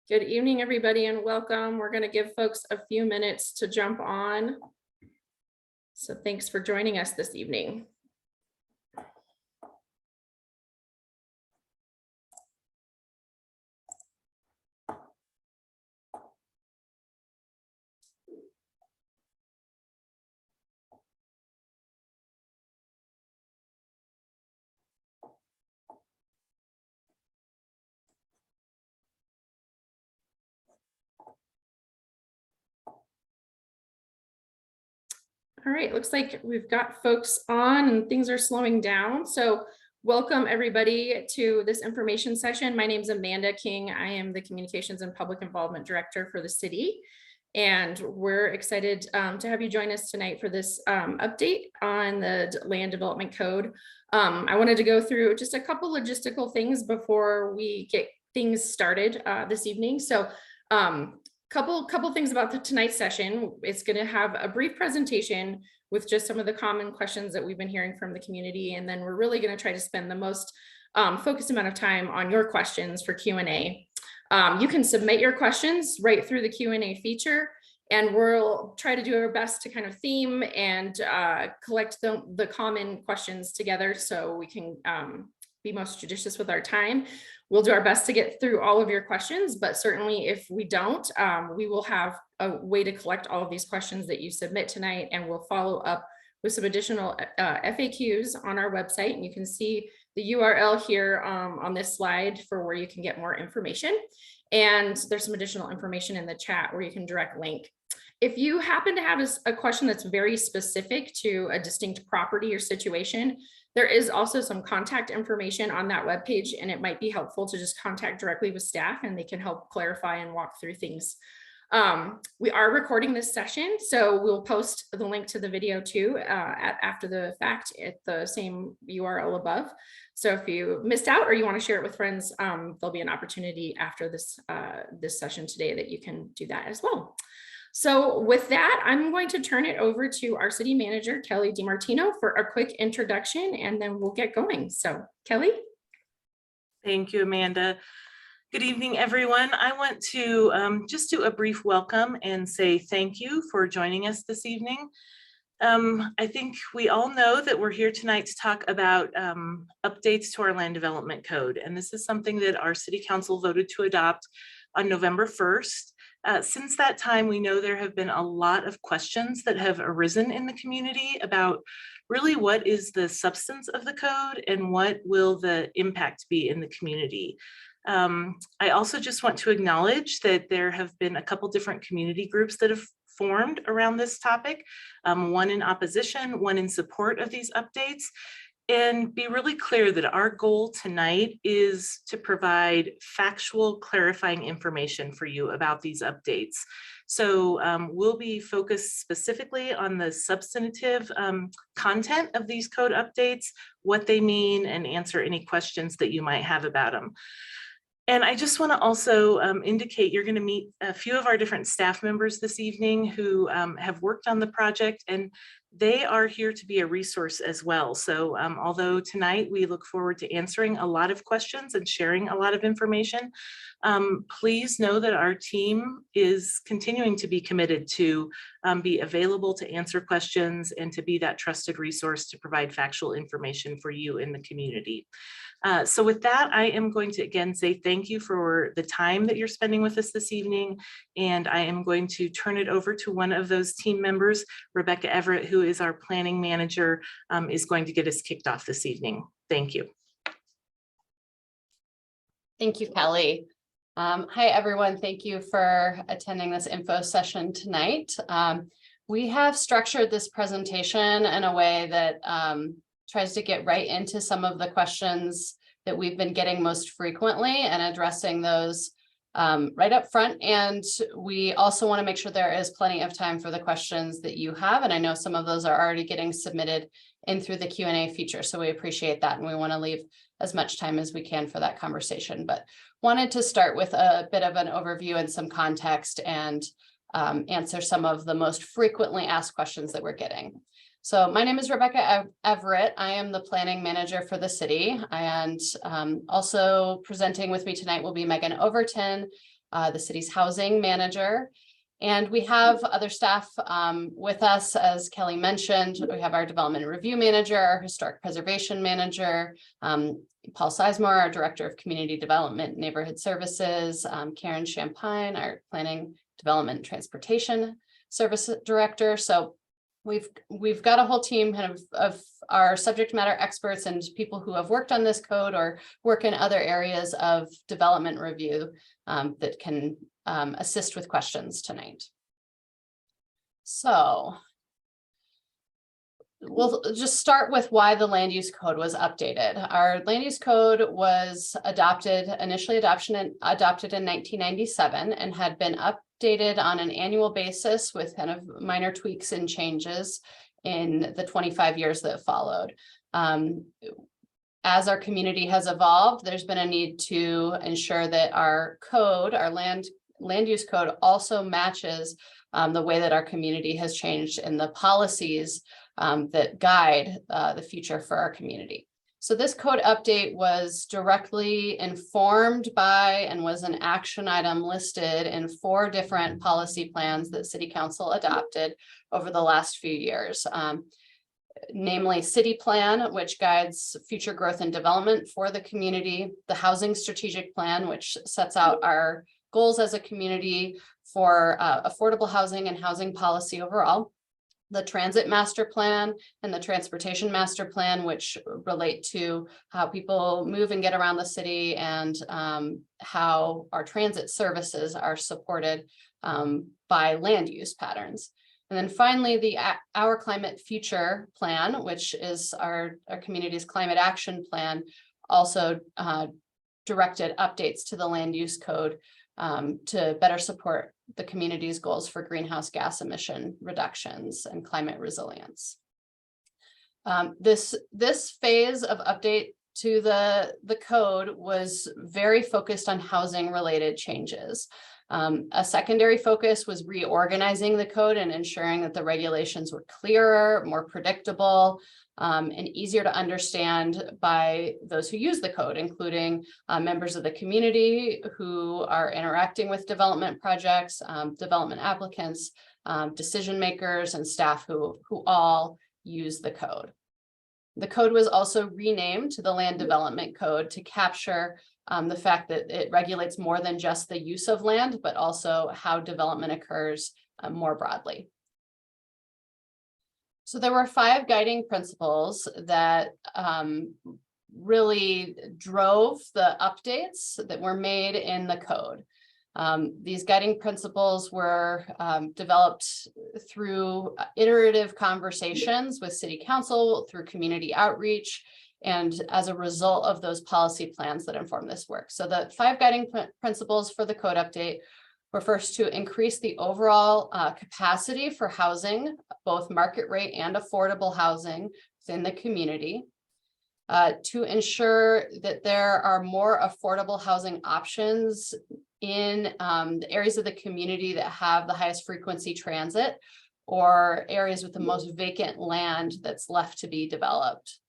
Good evening, everybody, and welcome. We're going to give folks a few minutes to jump on. So thanks for joining us this evening. All right, looks like we've got folks on and things are slowing down. So welcome everybody to this information session. My name is Amanda King. I am the Communications and Public Involvement Director for the city. And we're excited to have you join us tonight for this update on the Land Development Code. I wanted to go through just a couple logistical things before we get things started this evening. So couple things about tonight's session. It's going to have a brief presentation with just some of the common questions that we've been hearing from the community. And then we're really going to try to spend the most focused amount of time on your questions for Q&A. You can submit your questions right through the Q&A feature, and we'll try to do our best to kind of theme and collect the common questions together so we can be most judicious with our time. We'll do our best to get through all of your questions, but certainly if we don't, we will have a way to collect all of these questions that you submit tonight, and we'll follow up with some additional FAQs on our website. And you can see the URL here on this slide for where you can get more information. And there's some additional information in the chat where you can direct link. If you happen to have a question that's very specific to a distinct property or situation, there is also some contact information on that webpage, and it might be helpful to just contact directly with staff and they can help clarify and walk through things. We are recording this session, so we'll post the link to the video too after the fact at the same URL above. So if you missed out or you want to share it with friends, there'll be an opportunity after this session today that you can do that as well. So with that, I'm going to turn it over to our city manager, Kelly DiMartino, for a quick introduction, and then we'll get going. So Kelly. Thank you, Amanda. Good evening, everyone. I want to just do a brief welcome and say thank you for joining us this evening. I think we all know that we're here tonight to talk about updates to our land development code. And this is something that our city council voted to adopt on November 1st. Since that time, we know there have been a lot of questions that have arisen in the community about really what is the substance of the code and what will the impact be in the community. I also just want to acknowledge that there have been a couple different community groups that have formed around this topic, one in opposition, one in support of these updates. And be really clear that our goal tonight is to provide factual, clarifying information for you about these updates. So we'll be focused specifically on the substantive content of these code updates, what they mean, and answer any questions that you might have about them. And I just want to also indicate you're going to meet a few of our different staff members this evening who have worked on the project, and they are here to be a resource as well. So although tonight we look forward to answering a lot of questions and sharing a lot of information, please know that our team is continuing to be committed to be available to answer questions and to be that trusted resource to provide factual information for you in the community. So with that, I am going to again say thank you for the time that you're spending with us this evening. And I am going to turn it over to one of those team members, Rebecca Everett, who is our planning manager, is going to get us kicked off this evening. Thank you. Thank you, Kelly. Hi, everyone. Thank you for attending this info session tonight. We have structured this presentation in a way that tries to get right into some of the questions that we've been getting most frequently and addressing those right up front. And we also want to make sure there is plenty of time for the questions that you have. And I know some of those are already getting submitted in through the Q&A feature. So we appreciate that. And we want to leave as much time as we can for that conversation. But wanted to start with a bit of an overview and some context and answer some of the most frequently asked questions that we're getting. So my name is Rebecca Everett. I am the planning manager for the city, and also presenting with me tonight will be Megan Overton, the city's housing manager. And we have other staff with us, as Kelly mentioned. We have our development review manager, our historic preservation manager, Paul Sizemore, our director of community development, neighborhood services, Karen Champagne, our planning, development, and transportation service director. So we've got a whole team kind of our subject matter experts and people who have worked on this code or work in other areas of development review that can assist with questions tonight. So we'll just start with why the land use code was updated. Our land use code was initially adopted in 1997 and had been updated on an annual basis with kind of minor tweaks and changes in the 25 years that followed. As our community has evolved, there's been a need to ensure that our code, our land use code, also matches the way that our community has changed and the policies that guide the future for our community. So this code update was directly informed by and was an action item listed in 4 different policy plans that City Council adopted over the last few years. Namely City Plan, which guides future growth and development for the community, the Housing Strategic Plan, which sets out our goals as a community for affordable housing and housing policy overall, the Transit Master Plan and the Transportation Master Plan, which relate to how people move and get around the city and how our transit services are supported by land use patterns. And then finally, the Our Climate Future Plan, which is our community's climate action plan, also directed updates to the land use code to better support the community's goals for greenhouse gas emission reductions and climate resilience. This phase of update to the code was very focused on housing related changes. A secondary focus was reorganizing the code and ensuring that the regulations were clearer, more predictable, and easier to understand by those who use the code, including members of the community who are interacting with development projects, development applicants, decision makers, and staff who all use the code. The code was also renamed to the Land Development Code to capture the fact that it regulates more than just the use of land, but also how development occurs more broadly. So there were 5 guiding principles that really drove the updates that were made in the code. These guiding principles were developed through iterative conversations with City Council, through community outreach, and as a result of those policy plans that inform this work. So the 5 guiding principles for the code update were first to increase the overall capacity for housing, both market rate and affordable housing within the community, to ensure that there are more affordable housing options in the areas of the community that have the highest frequency transit or areas with the most vacant land that's left to be developed.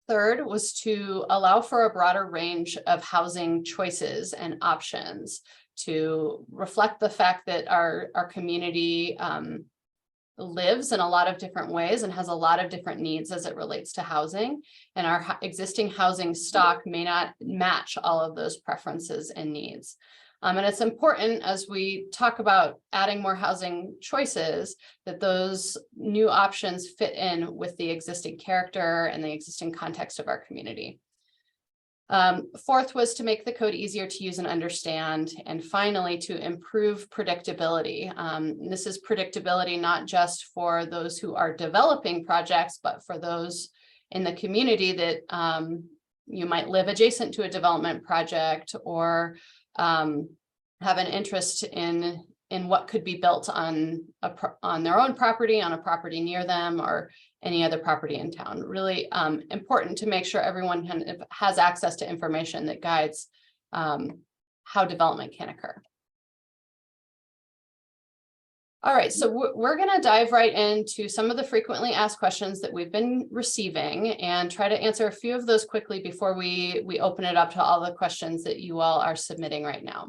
Third was to allow for a broader range of housing choices and options to reflect the fact that our community lives in a lot of different ways and has a lot of different needs as it relates to housing, and our existing housing stock may not match all of those preferences and needs. And it's important as we talk about adding more housing choices that those new options fit in with the existing character and the existing context of our community. Fourth was to make the code easier to use and understand. And finally, to improve predictability. This is predictability not just for those who are developing projects, but for those in the community that you might live adjacent to a development project or have an interest in what could be built on their own property, on a property near them, or any other property in town. Really important to make sure everyone has access to information that guides how development can occur. All right, so we're going to dive right into some of the frequently asked questions that we've been receiving and try to answer a few of those quickly before we open it up to all the questions that you all are submitting right now.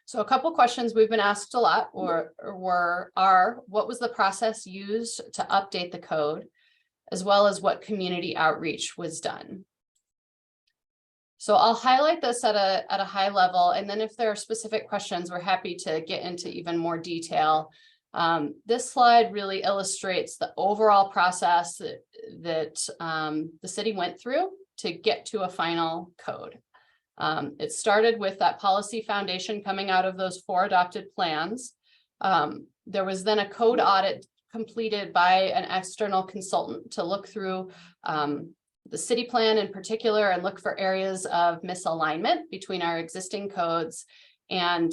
So a couple questions we've been asked a lot are what was the process used to update the code, as well as what community outreach was done. So I'll highlight this at a high level, and then if there are specific questions, we're happy to get into even more detail. This slide really illustrates the overall process that the city went through to get to a final code. It started with that policy foundation coming out of those 4 adopted plans. There was then a code audit completed by an external consultant to look through the city plan in particular and look for areas of misalignment between our existing codes and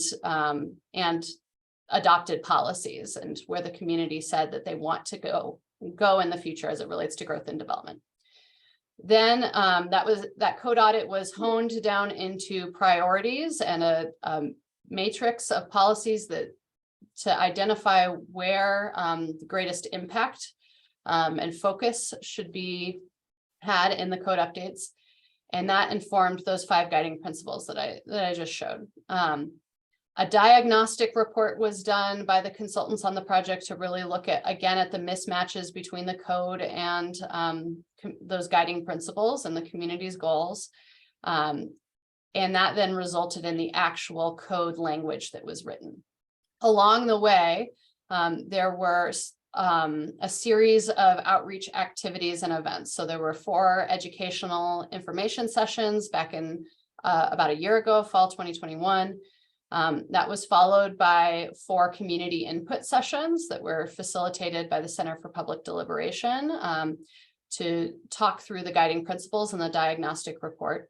adopted policies, and where the community said that they want to go in the future as it relates to growth and development. Then that code audit was honed down into priorities and a matrix of policies to identify where the greatest impact and focus should be had in the code updates, and that informed those 5 guiding principles that I just showed. A diagnostic report was done by the consultants on the project to really look at the mismatches between the code and those guiding principles and the community's goals. And that then resulted in the actual code language that was written. Along the way, there were a series of outreach activities and events. So there were 4 educational information sessions back in about a year ago, fall 2021. That was followed by 4 community input sessions that were facilitated by the Center for Public Deliberation to talk through the guiding principles and the diagnostic report.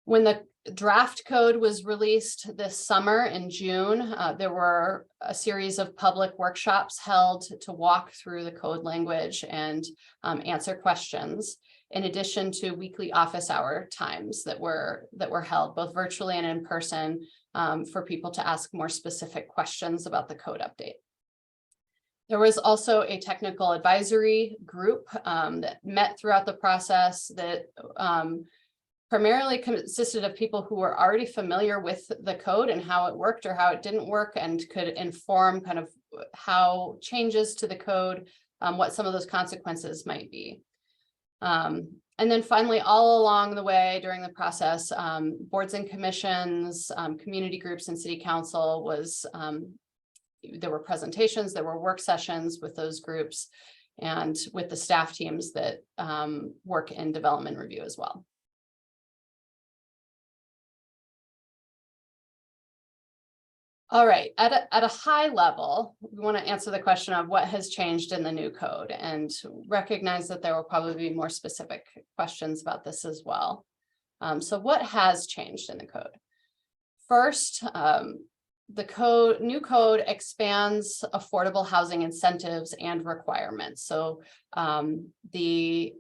When the draft code was released this summer in June, there were a series of public workshops held to walk through the code language and answer questions, in addition to weekly office hour times that were held both virtually and in person for people to ask more specific questions about the code update. There was also a technical advisory group that met throughout the process that primarily consisted of people who were already familiar with the code and how it worked or how it didn't work, and could inform kind of how changes to the code, what some of those consequences might be. And then finally, all along the way during the process, boards and commissions, community groups and city council there were presentations, there were work sessions with those groups and with the staff teams that work in development review as well. All right, at a high level, we want to answer the question of what has changed in the new code, and recognize that there will probably be more specific questions about this as well. So what has changed in the code? First, the new code expands affordable housing incentives and requirements. So the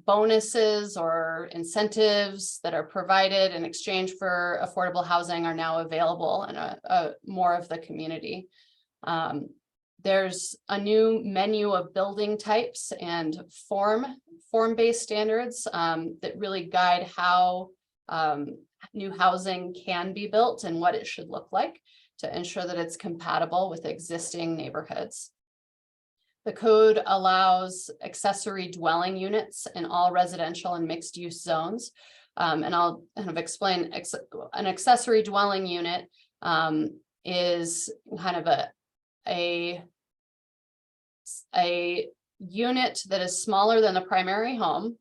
bonuses or incentives that are provided in exchange for affordable housing are now available in more of the community. There's a new menu of building types and form-based standards that really guide how new housing can be built and what it should look like to ensure that it's compatible with existing neighborhoods. The code allows accessory dwelling units in all residential and mixed use zones. And I'll kind of explain an accessory dwelling unit is kind of a unit that is smaller than the primary home,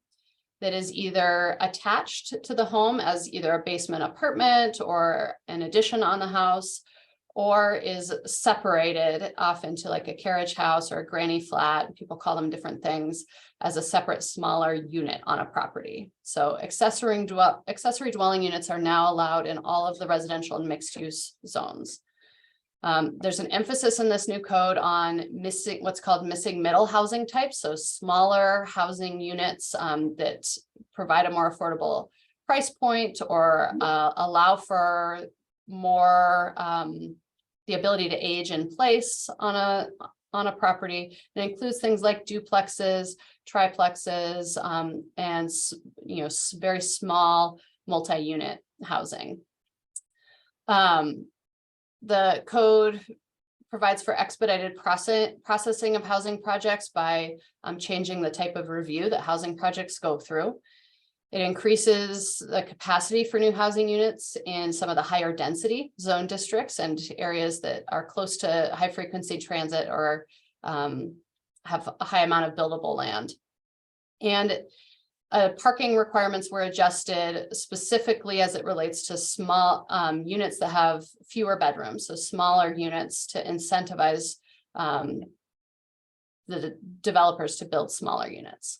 that is either attached to the home as either a basement apartment or an addition on the house, or is separated off into like a carriage house or a granny flat. People call them different things, as a separate smaller unit on a property. So accessory dwelling units are now allowed in all of the residential and mixed use zones. There's an emphasis in this new code on what's called missing middle housing types. So smaller housing units that provide a more affordable price point or allow for more the ability to age in place on a property. It includes things like duplexes, triplexes, and very small multi-unit housing. The code provides for expedited processing of housing projects by changing the type of review that housing projects go through. It increases the capacity for new housing units in some of the higher density zone districts and areas that are close to high frequency transit or have a high amount of buildable land. And parking requirements were adjusted specifically as it relates to small units that have fewer bedrooms, so smaller units to incentivize the developers to build smaller units.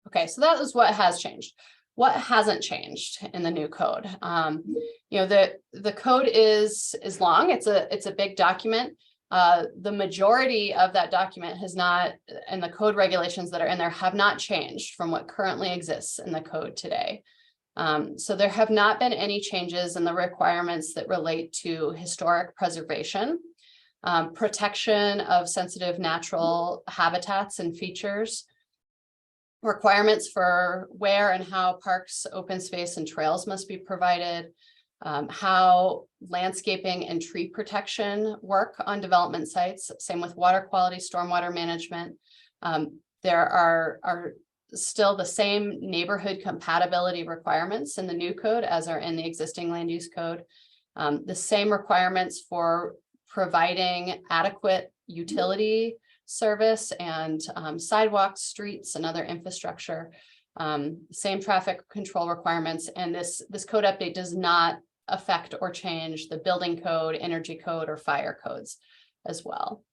Okay, so that is what has changed. What hasn't changed in the new code? The code is long. It's a big document. The majority of that document has not, and the code regulations that are in there have not changed from what currently exists in the code today. So there have not been any changes in the requirements that relate to historic preservation, protection of sensitive natural habitats and features, requirements for where and how parks, open space, and trails must be provided, how landscaping and tree protection work on development sites, same with water quality, stormwater management. There are still the same neighborhood compatibility requirements in the new code as are in the existing land use code. The same requirements for providing adequate utility service and sidewalks, streets, and other infrastructure. Same traffic control requirements, and this code update does not affect or change the building code, energy code, or fire codes as well.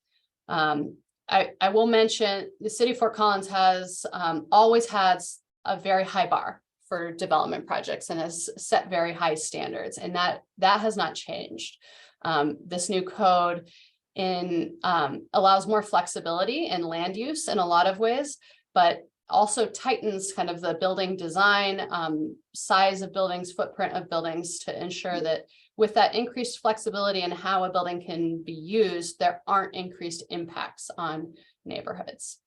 I will mention the city of Fort Collins has always had a very high bar for development projects and has set very high standards, and that has not changed. This new code allows more flexibility in land use in a lot of ways, but also tightens kind of the building design, size of buildings, footprint of buildings to ensure that with that increased flexibility in how a building can be used, there aren't increased impacts on neighborhoods.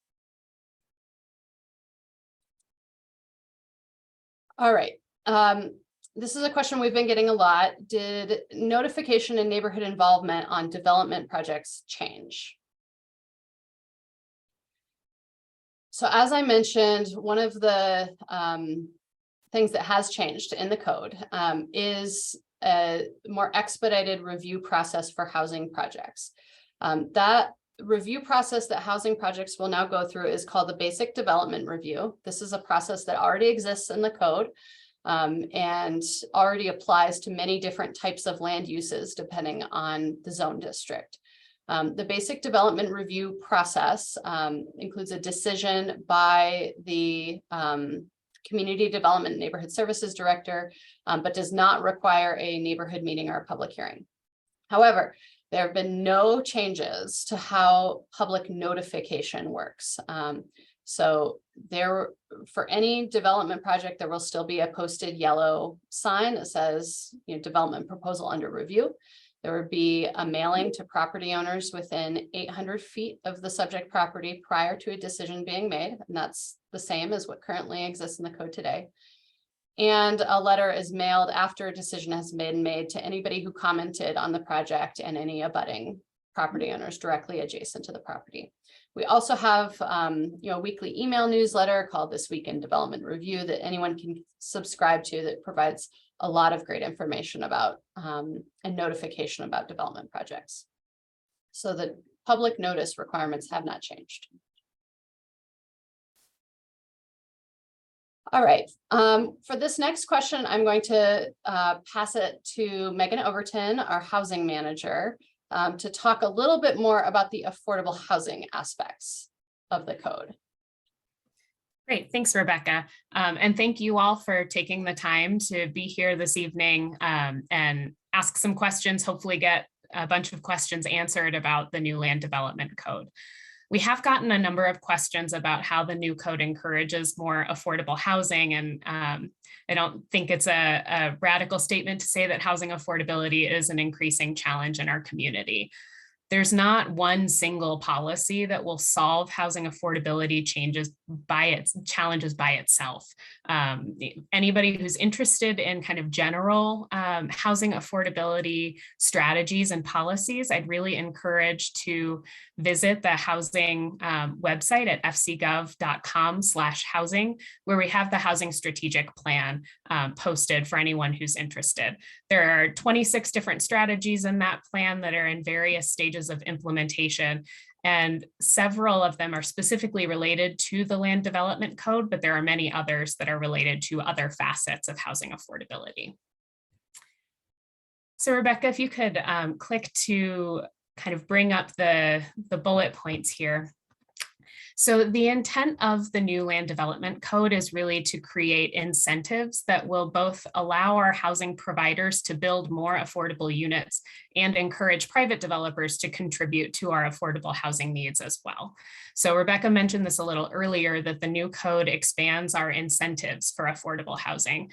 All right. This is a question we've been getting a lot. Did notification and neighborhood involvement on development projects change? So as I mentioned, one of the things that has changed in the code is a more expedited review process for housing projects. That review process that housing projects will now go through is called the Basic Development Review. This is a process that already exists in the code and already applies to many different types of land uses depending on the zone district. The Basic Development Review process includes a decision by the Community Development and Neighborhood Services Director, but does not require a neighborhood meeting or a public hearing. However, there have been no changes to how public notification works. So for any development project, there will still be a posted yellow sign that says, development proposal under review. There would be a mailing to property owners within 800 feet of the subject property prior to a decision being made. And that's the same as what currently exists in the code today. And a letter is mailed after a decision has been made to anybody who commented on the project and any abutting property owners directly adjacent to the property. We also have a weekly email newsletter called This Week in Development Review that anyone can subscribe to that provides a lot of great information about and notification about development projects. So the public notice requirements have not changed. All right, for this next question, I'm going to pass it to Megan Overton, our housing manager, to talk a little bit more about the affordable housing aspects of the code. Great, thanks, Rebecca. And thank you all for taking the time to be here this evening and ask some questions, hopefully get a bunch of questions answered about the new land development code. We have gotten a number of questions about how the new code encourages more affordable housing, and I don't think it's a radical statement to say that housing affordability is an increasing challenge in our community. There's not one single policy that will solve housing affordability challenges by itself. Anybody who's interested in kind of general housing affordability strategies and policies, I'd really encourage to visit the housing website at fcgov.com/housing, where we have the housing strategic plan posted for anyone who's interested. There are 26 different strategies in that plan that are in various stages of implementation, and several of them are specifically related to the Land Development Code, but there are many others that are related to other facets of housing affordability. So Rebecca, if you could click to kind of bring up the bullet points here. So the intent of the new Land Development Code is really to create incentives that will both allow our housing providers to build more affordable units and encourage private developers to contribute to our affordable housing needs as well. So Rebecca mentioned this a little earlier, that the new code expands our incentives for affordable housing.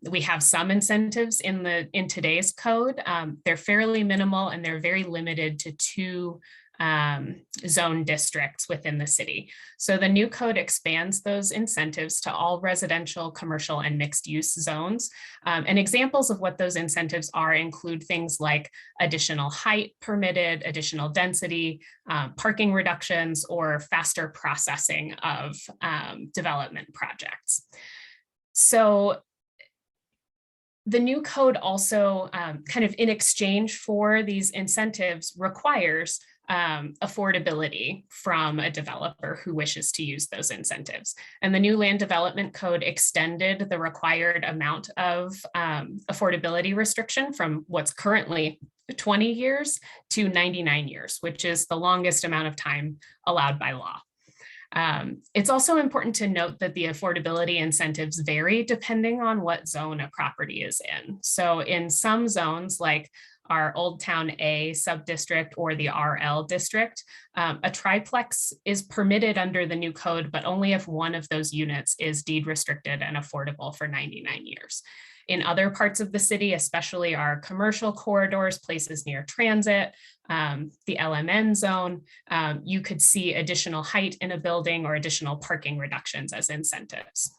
We have some incentives in today's code. They're fairly minimal, and they're very limited to 2 zone districts within the city. So the new code expands those incentives to all residential, commercial, and mixed use zones. And examples of what those incentives are include things like additional height permitted, additional density, parking reductions, or faster processing of development projects. So the new code also kind of in exchange for these incentives requires affordability from a developer who wishes to use those incentives. And the new Land Development Code extended the required amount of affordability restriction from what's currently 20 years to 99 years, which is the longest amount of time allowed by law. It's also important to note that the affordability incentives vary depending on what zone a property is in. So in some zones, like our Old Town A subdistrict or the RL district, a triplex is permitted under the new code, but only if one of those units is deed restricted and affordable for 99 years. In other parts of the city, especially our commercial corridors, places near transit, the LMN zone, you could see additional height in a building or additional parking reductions as incentives.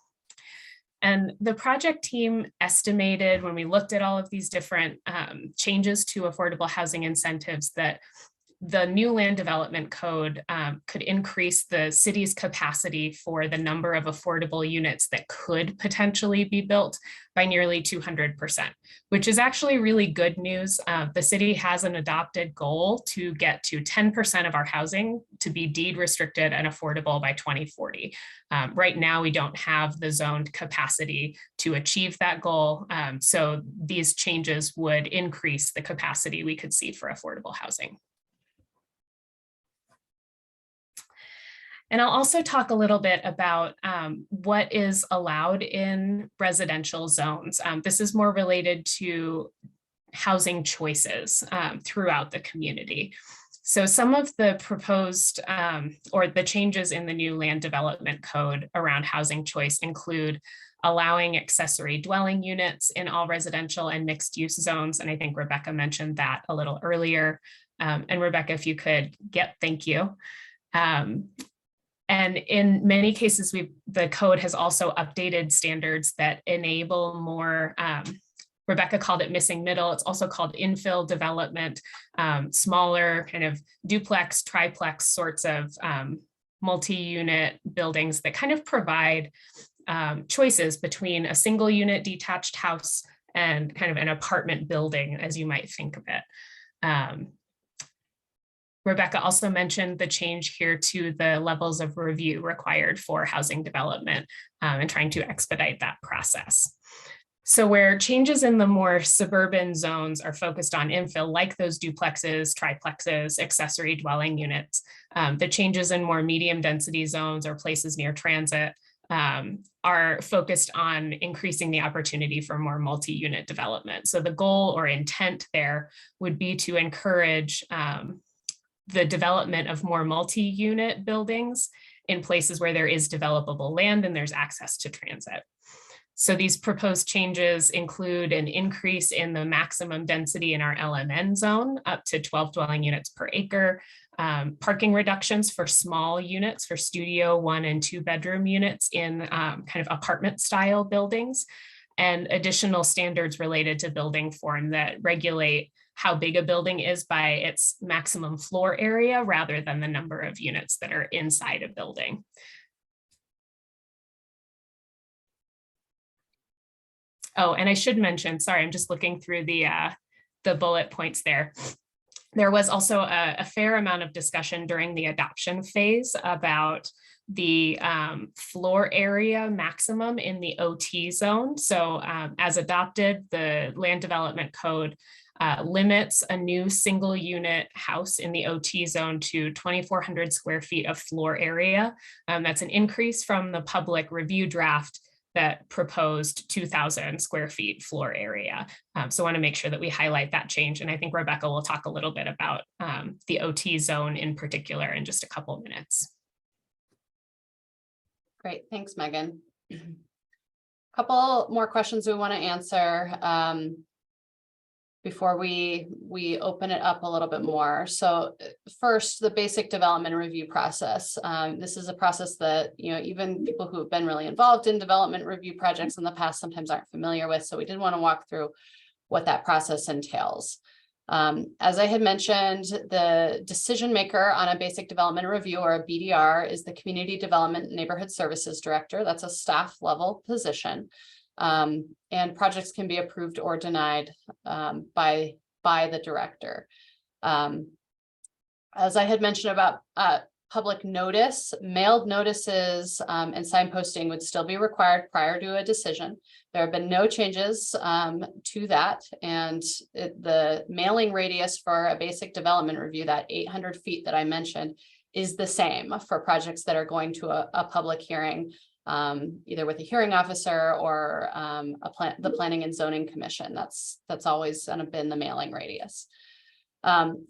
And the project team estimated, when we looked at all of these different changes to affordable housing incentives, that the new Land Development Code could increase the city's capacity for the number of affordable units that could potentially be built by nearly 200%, which is actually really good news. The city has an adopted goal to get to 10% of our housing to be deed restricted and affordable by 2040. Right now, we don't have the zoned capacity to achieve that goal. So these changes would increase the capacity we could see for affordable housing. And I'll also talk a little bit about what is allowed in residential zones. This is more related to housing choices throughout the community. So some of the proposed or the changes in the new Land Development Code around housing choice include allowing accessory dwelling units in all residential and mixed use zones. And I think Rebecca mentioned that a little earlier. And Rebecca, if you could thank you. And in many cases, the code has also updated standards that enable more, Rebecca called it missing middle. It's also called infill development, smaller kind of duplex, triplex sorts of multi-unit buildings that kind of provide choices between a single unit detached house and kind of an apartment building, as you might think of it. Rebecca also mentioned the change here to the levels of review required for housing development and trying to expedite that process. So where changes in the more suburban zones are focused on infill, like those duplexes, triplexes, accessory dwelling units, the changes in more medium density zones or places near transit are focused on increasing the opportunity for more multi-unit development. So the goal or intent there would be to encourage the development of more multi-unit buildings in places where there is developable land and there's access to transit. So these proposed changes include an increase in the maximum density in our LMN zone up to 12 dwelling units per acre, parking reductions for small units for studio 1 and 2 bedroom units in kind of apartment style buildings, and additional standards related to building form that regulate how big a building is by its maximum floor area rather than the number of units that are inside a building. Oh, and I should mention, sorry, I'm just looking through the bullet points there. There was also a fair amount of discussion during the adoption phase about the floor area maximum in the OT zone. So as adopted, the Land Development Code limits a new single unit house in the OT zone to 2,400 square feet of floor area. That's an increase from the public review draft that proposed 2,000 square feet floor area. So I want to make sure that we highlight that change. And I think Rebecca will talk a little bit about the OT zone in particular in just a couple of minutes. Great, thanks, Megan. Couple more questions we want to answer before we open it up a little bit more. So first, the basic development review process. This is a process that, you know, even people who have been really involved in development review projects in the past sometimes aren't familiar with. So we did want to walk through what that process entails. As I had mentioned, the decision maker on a basic development review, or a BDR, is the Community Development Neighborhood Services Director. That's a staff level position. And projects can be approved or denied by the director. As I had mentioned about public notice, mailed notices and signposting would still be required prior to a decision. There have been no changes to that, and the mailing radius for a basic development review, that 800 feet that I mentioned, is the same for projects that are going to a public hearing, either with a hearing officer or the Planning and Zoning Commission. That's always kind of been the mailing radius.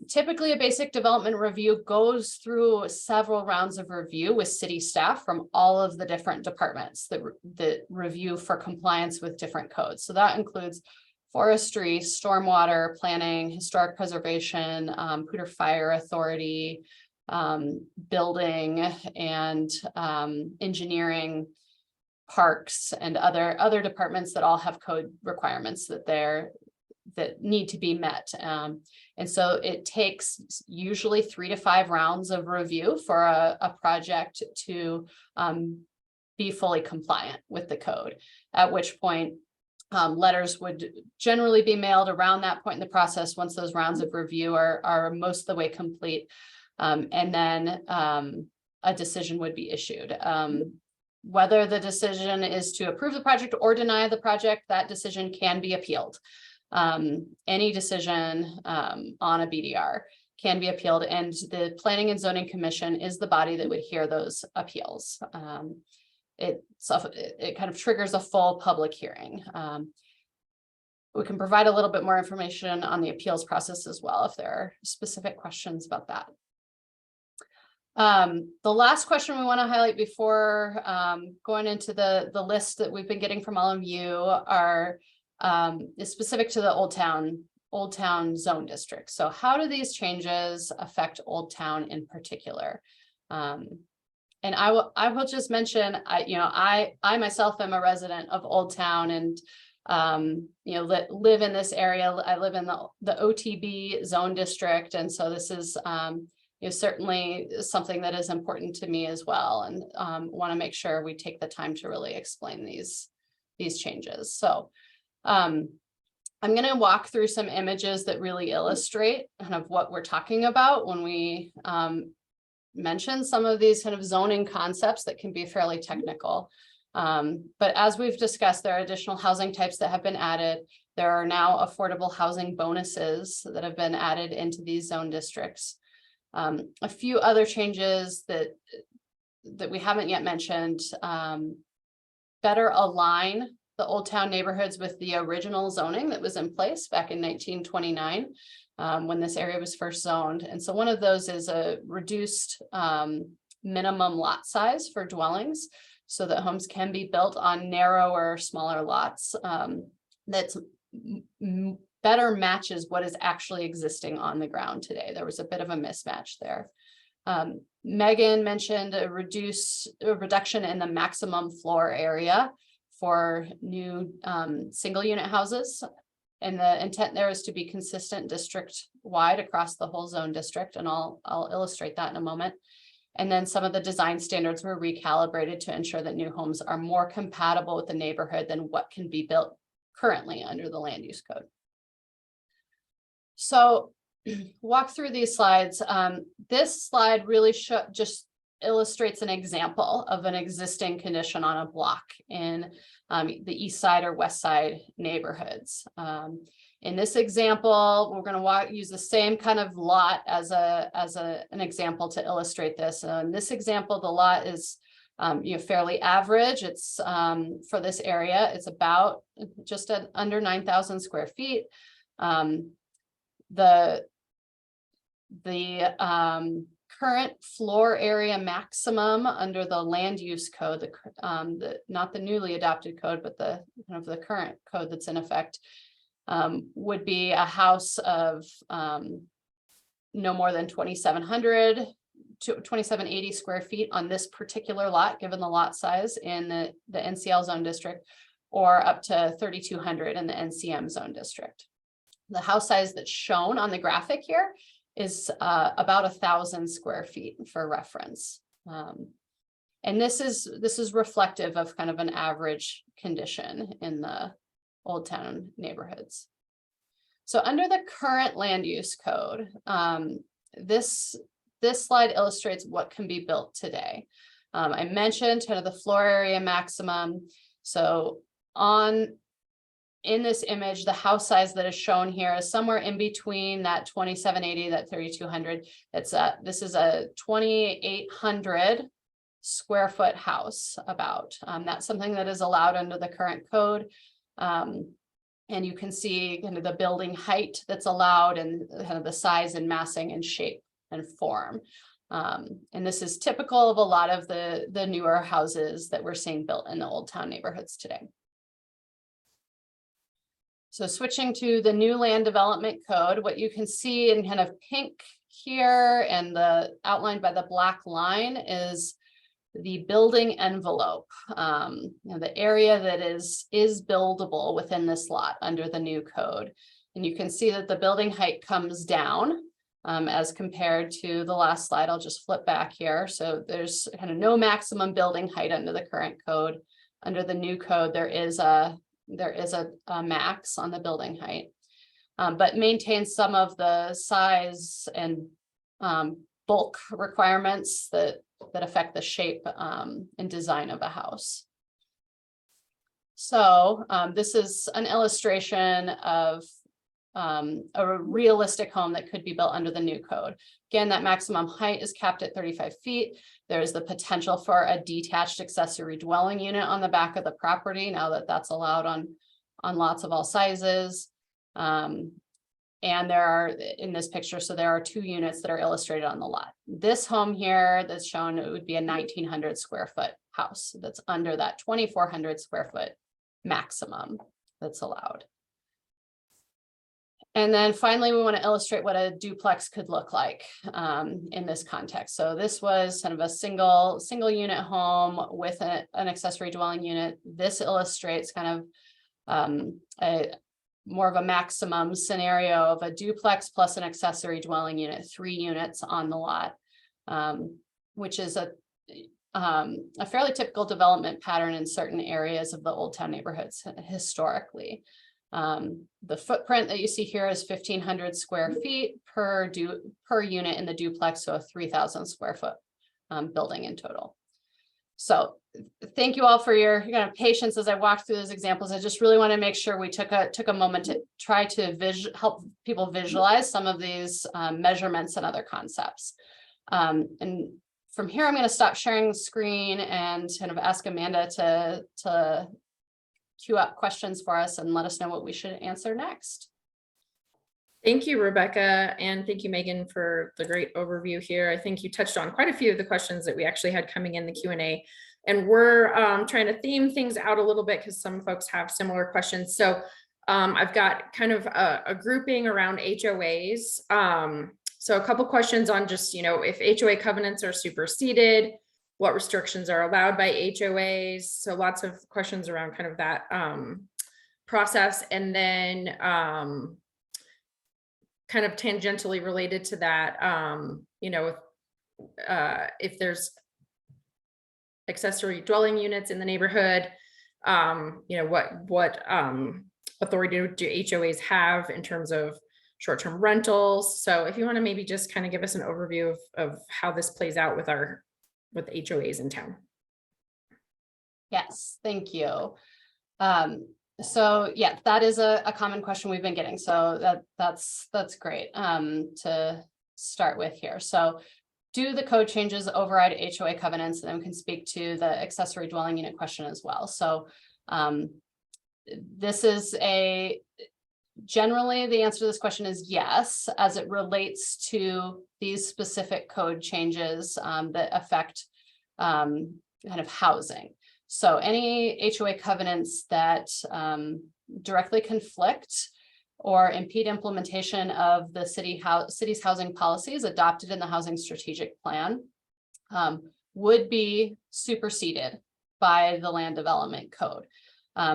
Typically, a basic development review goes through several rounds of review with city staff from all of the different departments that review for compliance with different codes. So that includes forestry, stormwater, planning, historic preservation, Poudre Fire Authority, building, and engineering, parks, and other departments that all have code requirements that need to be met. And so it takes usually 3 to 5 rounds of review for a project to be fully compliant with the code, at which point letters would generally be mailed around that point in the process once those rounds of review are most of the way complete. And then a decision would be issued. Whether the decision is to approve the project or deny the project, that decision can be appealed. Any decision on a BDR can be appealed, and the Planning and Zoning Commission is the body that would hear those appeals. It kind of triggers a full public hearing. We can provide a little bit more information on the appeals process as well if there are specific questions about that. The last question we want to highlight before going into the list that we've been getting from all of you is specific to the Old Town Zone District. So how do these changes affect Old Town in particular? And I will just mention, I myself am a resident of Old Town, and live in this area. I live in the OTB zone district, and so this is certainly something that is important to me as well, and want to make sure we take the time to really explain these changes. So I'm going to walk through some images that really illustrate kind of what we're talking about when we mention some of these kind of zoning concepts that can be fairly technical. But as we've discussed, there are additional housing types that have been added. There are now affordable housing bonuses that have been added into these zone districts. A few other changes that we haven't yet mentioned better align Old Town neighborhoods with the original zoning that was in place back in 1929, when this area was first zoned. And so one of those is a reduced minimum lot size for dwellings, so that homes can be built on narrower, smaller lots that's better matches what is actually existing on the ground today. There was a bit of a mismatch there. Megan mentioned a reduction in the maximum floor area for new single unit houses. And the intent there is to be consistent district wide across the whole zone district. And I'll illustrate that in a moment. And then some of the design standards were recalibrated to ensure that new homes are more compatible with the neighborhood than what can be built currently under the land use code. So walk through these slides. This slide really just illustrates an example of an existing condition on a block in the east side or west side neighborhoods. In this example, we're going to use the same kind of lot as an example to illustrate this. In this example, the lot is fairly average. It's for this area, it's about just under 9,000 square feet. The current floor area maximum under the land use code, not the newly adopted code, but the kind of the current code that's in effect, would be a house of no more than 2,700 to 2,780 square feet on this particular lot, given the lot size in the NCL zone district, or up to 3,200 in the NCM zone district. The house size that's shown on the graphic here is about 1,000 square feet for reference. And this is reflective of kind of an average condition in the Old Town neighborhoods. So under the current land use code, this slide illustrates what can be built today. I mentioned kind of the floor area maximum. So in this image, the house size that is shown here is somewhere in between that 2,780, that 3,200. This is a 2,800 square foot house about. That's something that is allowed under the current code. And you can see kind of the building height that's allowed and kind of the size and massing and shape and form. And this is typical of a lot of the newer houses that we're seeing built in the Old Town neighborhoods today. So switching to the new land development code, what you can see in kind of pink here and outlined by the black line is the building envelope, the area that is buildable within this lot under the new code. And you can see that the building height comes down as compared to the last slide. I'll just flip back here. So there's kind of no maximum building height under the current code. Under the new code, there is a max on the building height, but maintains some of the size and bulk requirements that affect the shape and design of a house. So this is an illustration of a realistic home that could be built under the new code. Again, that maximum height is capped at 35 feet. There's the potential for a detached accessory dwelling unit on the back of the property, now that that's allowed on lots of all sizes. And there are, in this picture, so there are 2 units that are illustrated on the lot. This home here that's shown, it would be a 1,900 square foot house that's under that 2,400 square foot maximum that's allowed. And then finally, we want to illustrate what a duplex could look like in this context. So this was kind of a single unit home with an accessory dwelling unit. This illustrates kind of more of a maximum scenario of a duplex plus an accessory dwelling unit, 3 units on the lot, which is a fairly typical development pattern in certain areas of the Old Town neighborhoods historically. The footprint that you see here is 1,500 square feet per unit in the duplex, so a 3,000 square foot building in total. So thank you all for your patience as I walked through those examples. I just really want to make sure we took a moment to try to help people visualize some of these measurements and other concepts. And from here, I'm going to stop sharing the screen and kind of ask Amanda to queue up questions for us and let us know what we should answer next. Thank you, Rebecca, and thank you, Megan, for the great overview here. I think you touched on quite a few of the questions that we actually had coming in the Q&A, and we're trying to theme things out a little bit because some folks have similar questions. So I've got kind of a grouping around HOAs. So a couple questions on just, if HOA covenants are superseded, what restrictions are allowed by HOAs. So lots of questions around kind of that process. And then kind of tangentially related to that, if there's accessory dwelling units in the neighborhood, what authority do HOAs have in terms of short-term rentals? So if you want to maybe just kind of give us an overview of how this plays out with HOAs in town. Yes, thank you. So yeah, that is a common question we've been getting. So that's great to start with here. So do the code changes override HOA covenants? And then we can speak to the accessory dwelling unit question as well. So this is generally the answer to this question is yes, as it relates to these specific code changes that affect kind of housing. So any HOA covenants that directly conflict or impede implementation of the city's housing policies adopted in the housing strategic plan would be superseded by the land development code.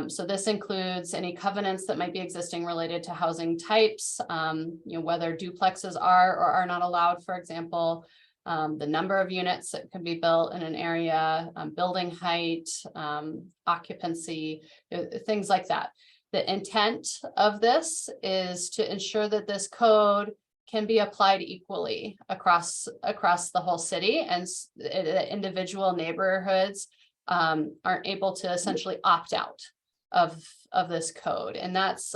So this includes any covenants that might be existing related to housing types, whether duplexes are or are not allowed, for example, the number of units that can be built in an area, building height, occupancy, things like that. The intent of this is to ensure that this code can be applied equally across the whole city, and individual neighborhoods aren't able to essentially opt out of this code. And that's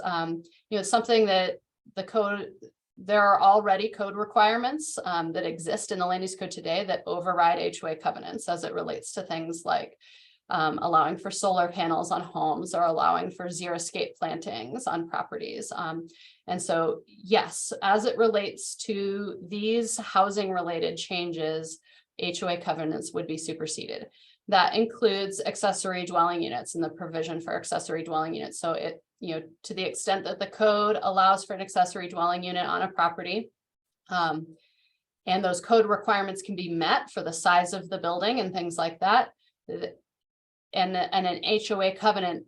something that the code, there are already code requirements that exist in the land use code today that override HOA covenants as it relates to things like allowing for solar panels on homes or allowing for xeriscape plantings on properties. And so, yes, as it relates to these housing related changes, HOA covenants would be superseded. That includes accessory dwelling units and the provision for accessory dwelling units. So it, to the extent that the code allows for an accessory dwelling unit on a property, and those code requirements can be met for the size of the building and things like that, and an HOA covenant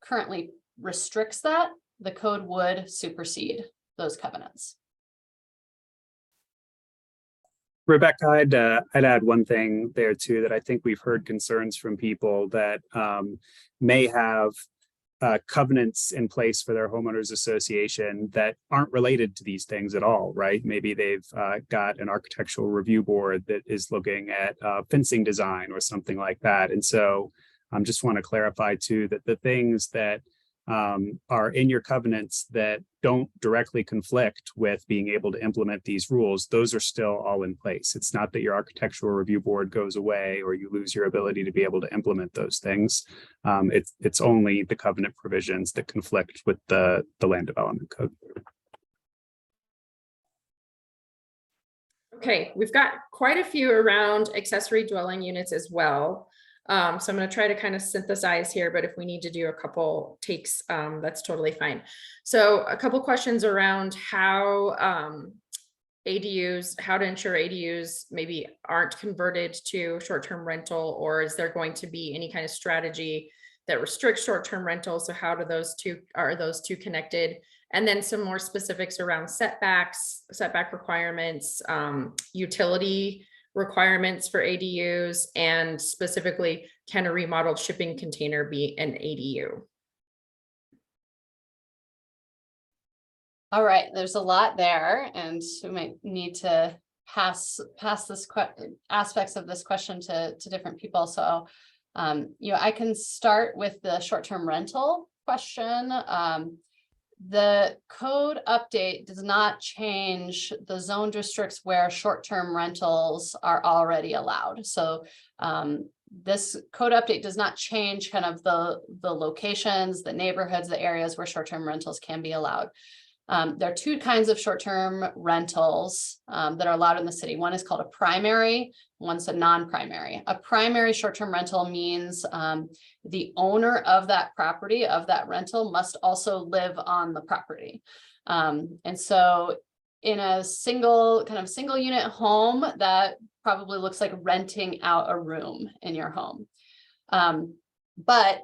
currently restricts that, the code would supersede those covenants. Rebecca, I'd add one thing there too, that I think we've heard concerns from people that may have covenants in place for their homeowners association that aren't related to these things at all, right? Maybe they've got an architectural review board that is looking at fencing design or something like that. And so I just want to clarify too that the things that are in your covenants that don't directly conflict with being able to implement these rules, those are still all in place. It's not that your architectural review board goes away or you lose your ability to be able to implement those things. It's only the covenant provisions that conflict with the land development code. Okay, we've got quite a few around accessory dwelling units as well. So I'm going to try to kind of synthesize here, but if we need to do a couple takes, that's totally fine. So a couple questions around how ADUs, how to ensure ADUs maybe aren't converted to short-term rental, or is there going to be any kind of strategy that restricts short-term rental? So how do those two connected? And then some more specifics around setback requirements, utility requirements for ADUs, and specifically, can a remodeled shipping container be an ADU? All right, there's a lot there, and we might need to pass this aspects of this question to different people. So, I can start with the short-term rental question. The code update does not change the zone districts where short-term rentals are already allowed. So This code update does not change kind of the locations, the neighborhoods, the areas where short-term rentals can be allowed. There are two kinds of short-term rentals that are allowed in the city. One is called a primary, one's a non-primary. A primary short-term rental means the owner of that property, of that rental, must also live on the property. And so in a single unit home, that probably looks like renting out a room in your home. But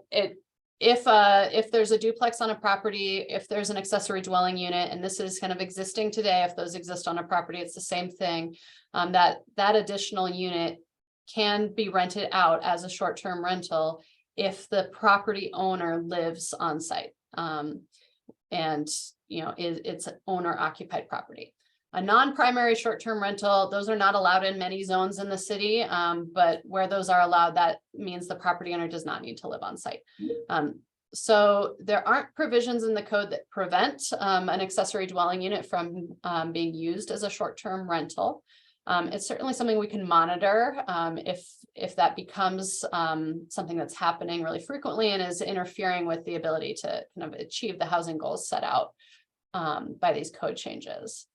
if there's a duplex on a property, if there's an accessory dwelling unit, and this is kind of existing today, if those exist on a property, it's the same thing, that additional unit can be rented out as a short-term rental if the property owner lives on site. And it's an owner occupied property. A non-primary short-term rental, those are not allowed in many zones in the city, but where those are allowed, that means the property owner does not need to live on site. So there aren't provisions in the code that prevent an accessory dwelling unit from being used as a short-term rental. It's certainly something we can monitor if that becomes something that's happening really frequently and is interfering with the ability to kind of achieve the housing goals set out by these code changes.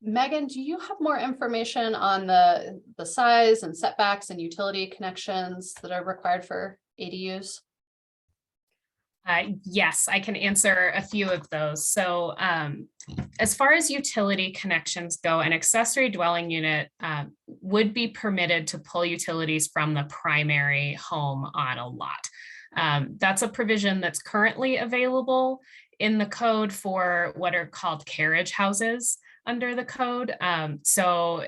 Megan, do you have more information on the size and setbacks and utility connections that are required for ADUs? Yes, I can answer a few of those. So as far as utility connections go, an accessory dwelling unit would be permitted to pull utilities from the primary home on a lot. That's a provision that's currently available in the code for what are called carriage houses under the code. So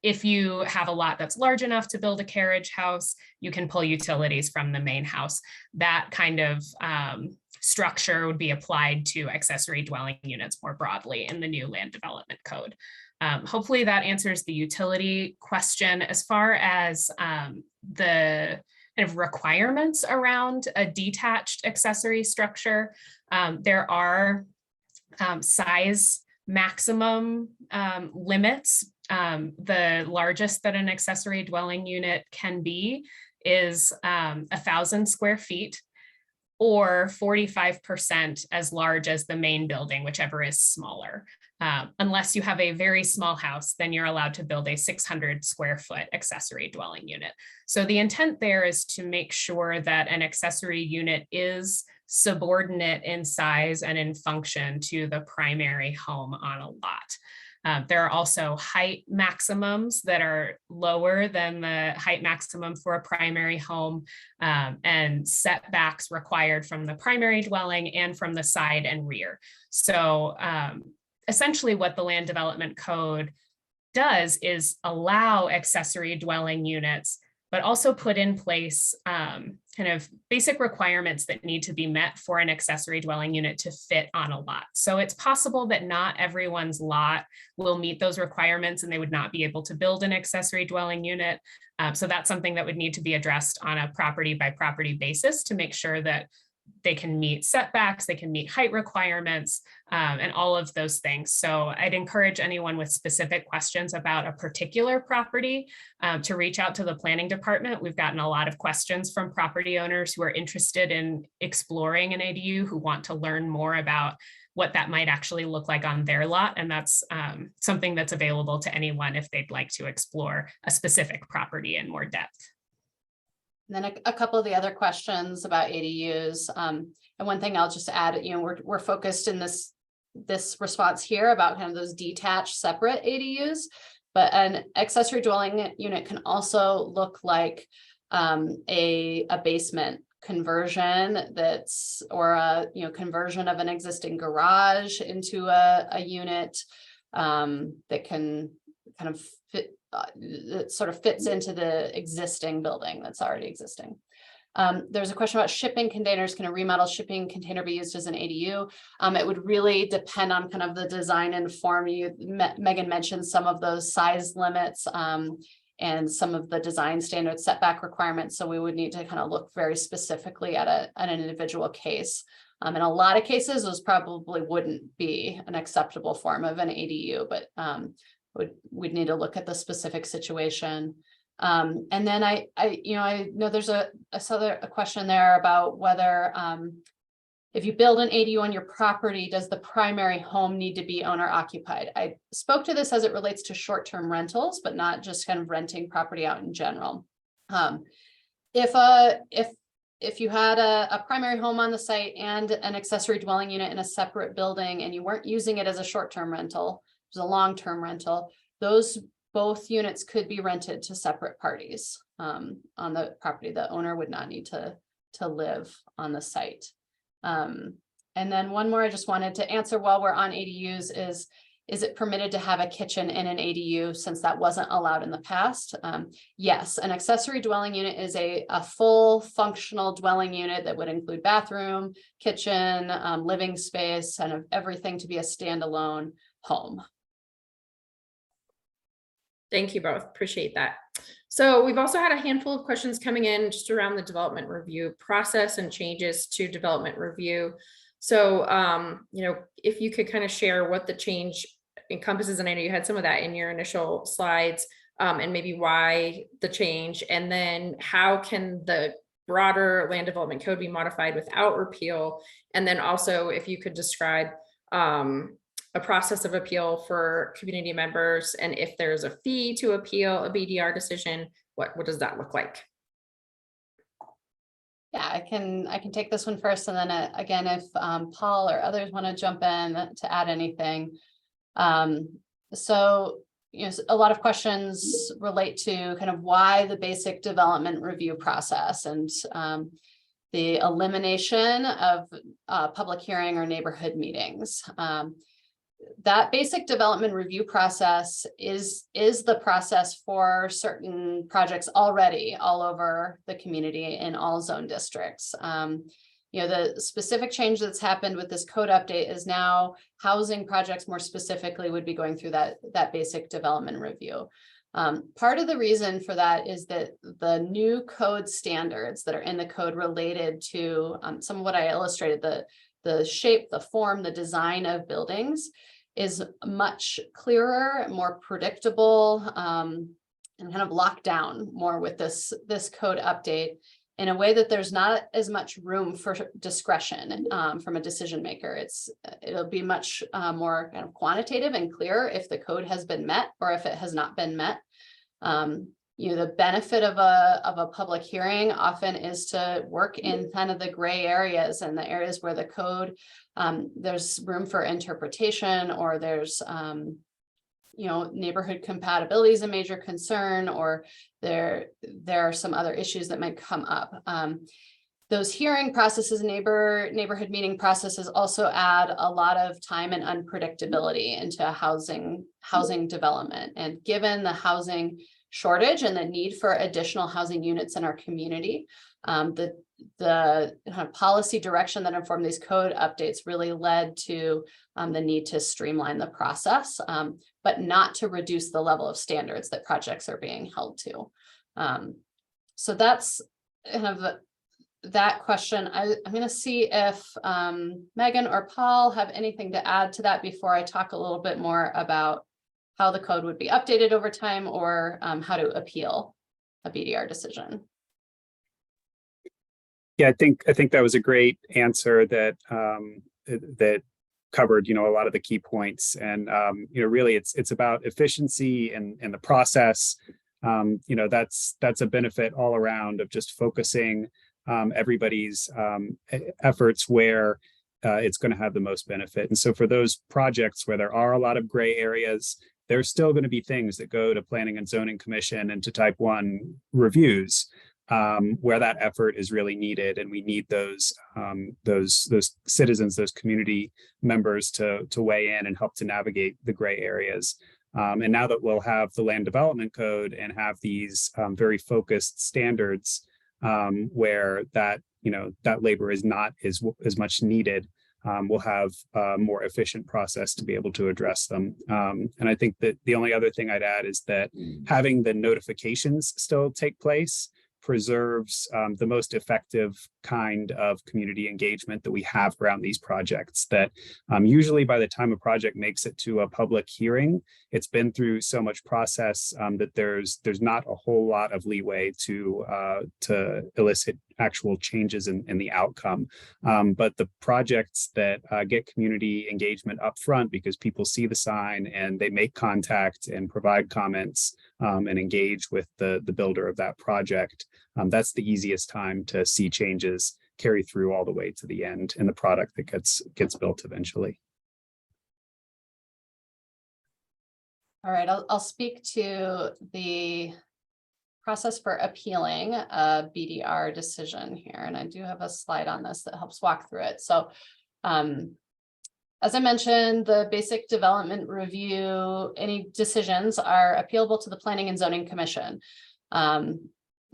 if you have a lot that's large enough to build a carriage house, you can pull utilities from the main house. That kind of structure would be applied to accessory dwelling units more broadly in the new land development code. Hopefully that answers the utility question. As far as the kind of requirements around a detached accessory structure, there are size maximum limits. The largest that an accessory dwelling unit can be is 1,000 square feet, or 45% as large as the main building, whichever is smaller. Unless you have a very small house, then you're allowed to build a 600 square foot accessory dwelling unit. So the intent there is to make sure that an accessory unit is subordinate in size and in function to the primary home on a lot. There are also height maximums that are lower than the height maximum for a primary home, and setbacks required from the primary dwelling and from the side and rear. So essentially what the Land Development Code does is allow accessory dwelling units, but also put in place kind of basic requirements that need to be met for an accessory dwelling unit to fit on a lot. So it's possible that not everyone's lot will meet those requirements and they would not be able to build an accessory dwelling unit. So that's something that would need to be addressed on a property by property basis to make sure that they can meet setbacks, they can meet height requirements, and all of those things. So I'd encourage anyone with specific questions about a particular property to reach out to the planning department. We've gotten a lot of questions from property owners who are interested in exploring an ADU, who want to learn more about what that might actually look like on their lot. And that's something that's available to anyone if they'd like to explore a specific property in more depth. And then a couple of the other questions about ADUs. And one thing I'll just add, we're focused in this response here about kind of those detached separate ADUs, but an accessory dwelling unit can also look like a basement conversion or a conversion of an existing garage into a unit that can kind of fit. It sort of fits into the existing building that's already existing. There's a question about shipping containers. Can a remodeled shipping container be used as an ADU? It would really depend on kind of the design and form. Megan mentioned some of those size limits and some of the design standard setback requirements. So we would need to kind of look very specifically at an individual case. In a lot of cases, those probably wouldn't be an acceptable form of an ADU, but we'd need to look at the specific situation. And then I know there's I saw a question there about whether if you build an ADU on your property, does the primary home need to be owner occupied? I spoke to this as it relates to short-term rentals, but not just kind of renting property out in general. If you had a primary home on the site and an accessory dwelling unit in a separate building and you weren't using it as a short-term rental, it was a long-term rental, those both units could be rented to separate parties on the property. The owner would not need to live on the site. And then one more I just wanted to answer while we're on ADUs is it permitted to have a kitchen in an ADU since that wasn't allowed in the past? Yes, an accessory dwelling unit is a full functional dwelling unit that would include bathroom, kitchen, living space, and everything to be a standalone home. Thank you both. Appreciate that. So we've also had a handful of questions coming in just around the development review process and changes to development review. So, if you could kind of share what the change encompasses, and I know you had some of that in your initial slides, and maybe why the change, and then how can the broader land development code be modified without repeal? And then also if you could describe a process of appeal for community members, and if there's a fee to appeal a BDR decision, what does that look like? Yeah, I can take this one first, and then again, if Paul or others want to jump in to add anything. So, a lot of questions relate to kind of why the basic development review process and the elimination of public hearing or neighborhood meetings. That basic development review process is the process for certain projects already all over the community in all zone districts. The specific change that's happened with this code update is now housing projects more specifically would be going through that basic development review. Part of the reason for that is that the new code standards that are in the code related to some of what I illustrated, the shape, the form, the design of buildings is much clearer, more predictable, and kind of locked down more with this code update in a way that there's not as much room for discretion from a decision maker. It'll be much more kind of quantitative and clear if the code has been met or if it has not been met. The benefit of a public hearing often is to work in kind of the gray areas and the areas where the code, there's room for interpretation, or there's, neighborhood compatibility is a major concern, or there are some other issues that might come up. Those hearing processes, neighborhood meeting processes also add a lot of time and unpredictability into housing development. And given the housing shortage and the need for additional housing units in our community, the kind of policy direction that informed these code updates really led to the need to streamline the process, but not to reduce the level of standards that projects are being held to. So that's kind of that question. I'm going to see if Megan or Paul have anything to add to that before I talk a little bit more about how the code would be updated over time, or how to appeal a BDR decision. Yeah, I think that was a great answer that that covered a lot of the key points, and really it's about efficiency and the process. That's a benefit all around of just focusing everybody's efforts where it's going to have the most benefit. And so for those projects where there are a lot of gray areas, there's still going to be things that go to Planning and Zoning Commission and to Type 1 reviews where that effort is really needed, and we need those citizens, those community members to weigh in and help to navigate the gray areas. And now that we'll have the land development code and have these very focused standards where that labor is not as much needed, we'll have a more efficient process to be able to address them. And I think that the only other thing I'd add is that having the notifications still take place preserves the most effective kind of community engagement that we have around these projects. That usually by the time a project makes it to a public hearing, it's been through so much process that there's not a whole lot of leeway to elicit actual changes in the outcome. But the projects that get community engagement up front because people see the sign and they make contact and provide comments and engage with the builder of that project, that's the easiest time to see changes carry through all the way to the end in the product that gets built eventually. All right, I'll speak to the process for appealing a BDR decision here, and I do have a slide on this that helps walk through it. So as I mentioned, the basic development review, any decisions are appealable to the Planning and Zoning Commission.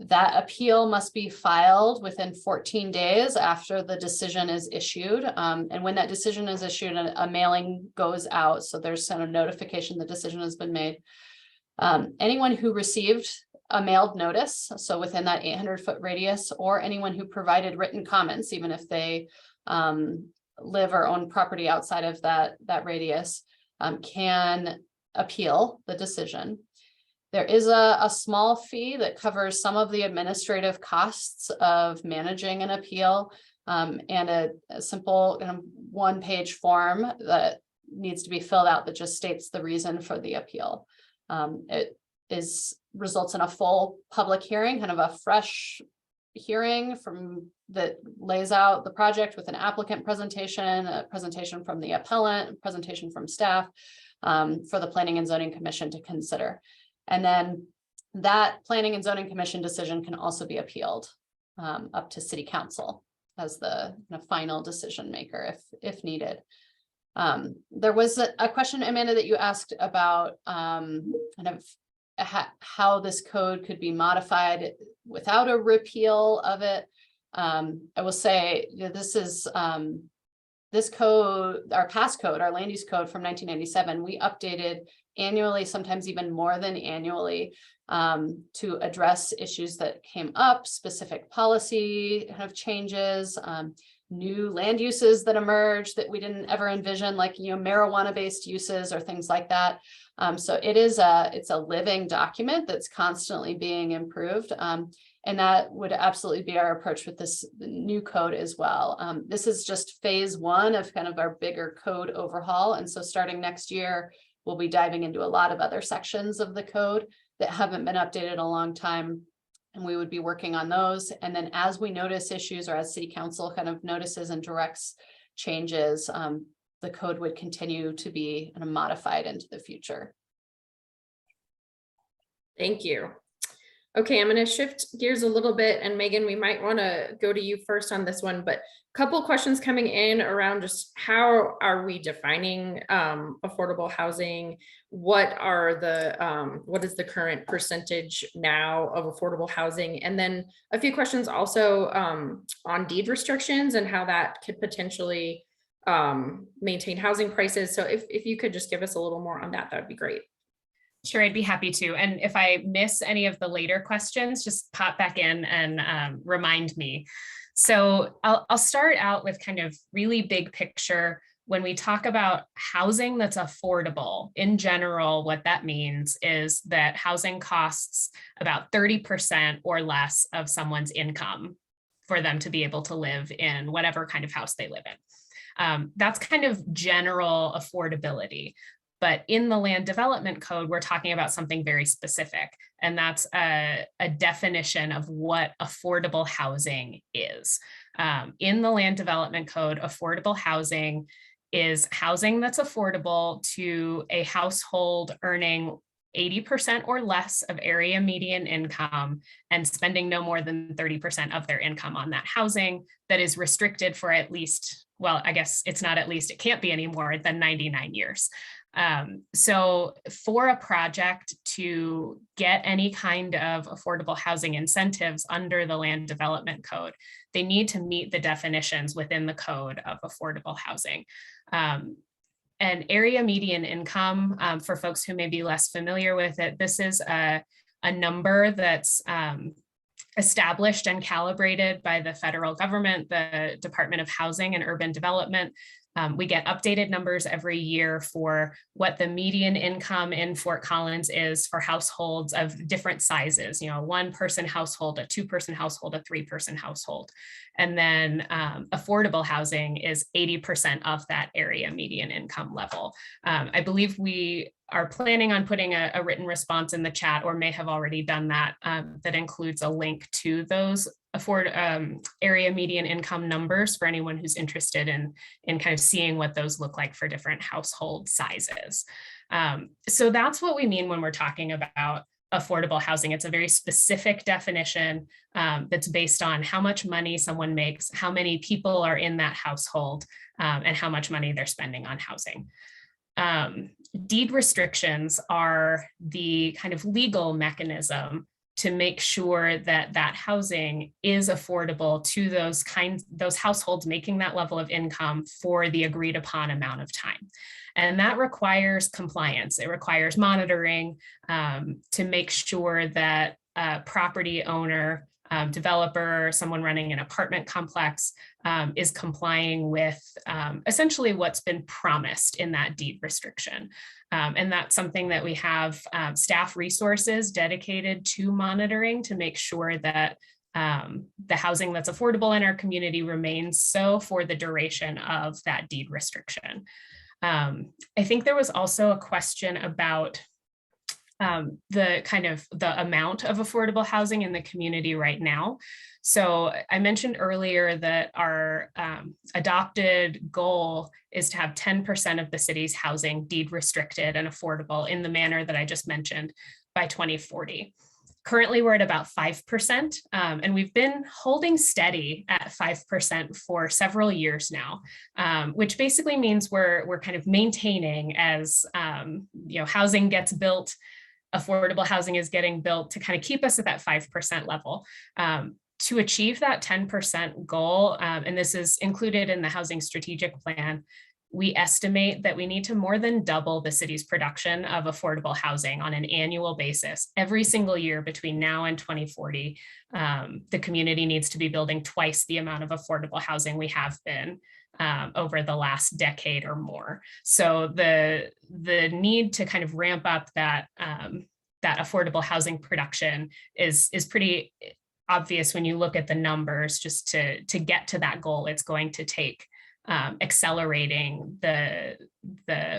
That appeal must be filed within 14 days after the decision is issued. And when that decision is issued, a mailing goes out. So there's some notification the decision has been made. Anyone who received a mailed notice, so within that 800-foot radius, or anyone who provided written comments, even if they live or own property outside of that radius, can appeal the decision. There is a small fee that covers some of the administrative costs of managing an appeal, and a simple one-page form that needs to be filled out that just states the reason for the appeal. It results in a full public hearing, kind of a fresh hearing that lays out the project with an applicant presentation, a presentation from the appellant, a presentation from staff for the Planning and Zoning Commission to consider. And then that Planning and Zoning Commission decision can also be appealed up to City Council as the final decision maker if needed. There was a question, Amanda, that you asked about kind of how this code could be modified without a repeal of it. I will say, this is this code, our past code, our land use code from 1997, we updated annually, sometimes even more than annually, to address issues that came up, specific policy kind of changes, new land uses that emerged that we didn't ever envision, like marijuana-based uses or things like that. So it's a living document that's constantly being improved. And that would absolutely be our approach with this new code as well. This is just phase one of kind of our bigger code overhaul. And so starting next year, we'll be diving into a lot of other sections of the code that haven't been updated in a long time. And we would be working on those. And then as we notice issues, or as City Council kind of notices and directs changes, the code would continue to be kind of modified into the future. Thank you. Okay, I'm going to shift gears a little bit, and Megan, we might want to go to you first on this one, but a couple questions coming in around just how are we defining affordable housing? What is the current percentage now of affordable housing? And then a few questions also on deed restrictions and how that could potentially maintain housing prices. So if you could just give us a little more on that, that'd be great. Sure, I'd be happy to. And if I miss any of the later questions, just pop back in and remind me. So I'll start out with kind of really big picture. When we talk about housing that's affordable, in general, what that means is that housing costs about 30% or less of someone's income for them to be able to live in whatever kind of house they live in. That's kind of general affordability. But in the land development code, we're talking about something very specific, and that's a definition of what affordable housing is. In the land development code, affordable housing is housing that's affordable to a household earning 80% or less of area median income and spending no more than 30% of their income on that housing, that is restricted for at least, well, I guess it's not at least, it can't be any more than 99 years. So for a project to get any kind of affordable housing incentives under the land development code, they need to meet the definitions within the code of affordable housing. And area median income, for folks who may be less familiar with it, this is a number that's established and calibrated by the federal government, the Department of Housing and Urban Development. We get updated numbers every year for what the median income in Fort Collins is for households of different sizes, you know, 1-person household, a 2-person household, a 3-person household. And then affordable housing is 80% of that area median income level. I believe we are planning on putting a written response in the chat, or may have already done that, that includes a link to those area median income numbers for anyone who's interested in kind of seeing what those look like for different household sizes. So that's what we mean when we're talking about affordable housing. It's a very specific definition that's based on how much money someone makes, how many people are in that household, and how much money they're spending on housing. Deed restrictions are the kind of legal mechanism to make sure that that housing is affordable to those households making that level of income for the agreed upon amount of time. And that requires compliance. It requires monitoring to make sure that a property owner, developer, someone running an apartment complex is complying with essentially what's been promised in that deed restriction. And that's something that we have staff resources dedicated to monitoring to make sure that the housing that's affordable in our community remains so for the duration of that deed restriction. I think there was also a question about the amount of affordable housing in the community right now. So I mentioned earlier that our adopted goal is to have 10% of the city's housing deed restricted and affordable in the manner that I just mentioned by 2040. Currently, we're at about 5%, and we've been holding steady at 5% for several years now, which basically means we're kind of maintaining as housing gets built, affordable housing is getting built to kind of keep us at that 5% level. To achieve that 10% goal, and this is included in the housing strategic plan, we estimate that we need to more than double the city's production of affordable housing on an annual basis every single year between now and 2040. The community needs to be building twice the amount of affordable housing we have been over the last decade or more. So the need to kind of ramp up that affordable housing production is pretty obvious when you look at the numbers. Just to get to that goal, it's going to take accelerating the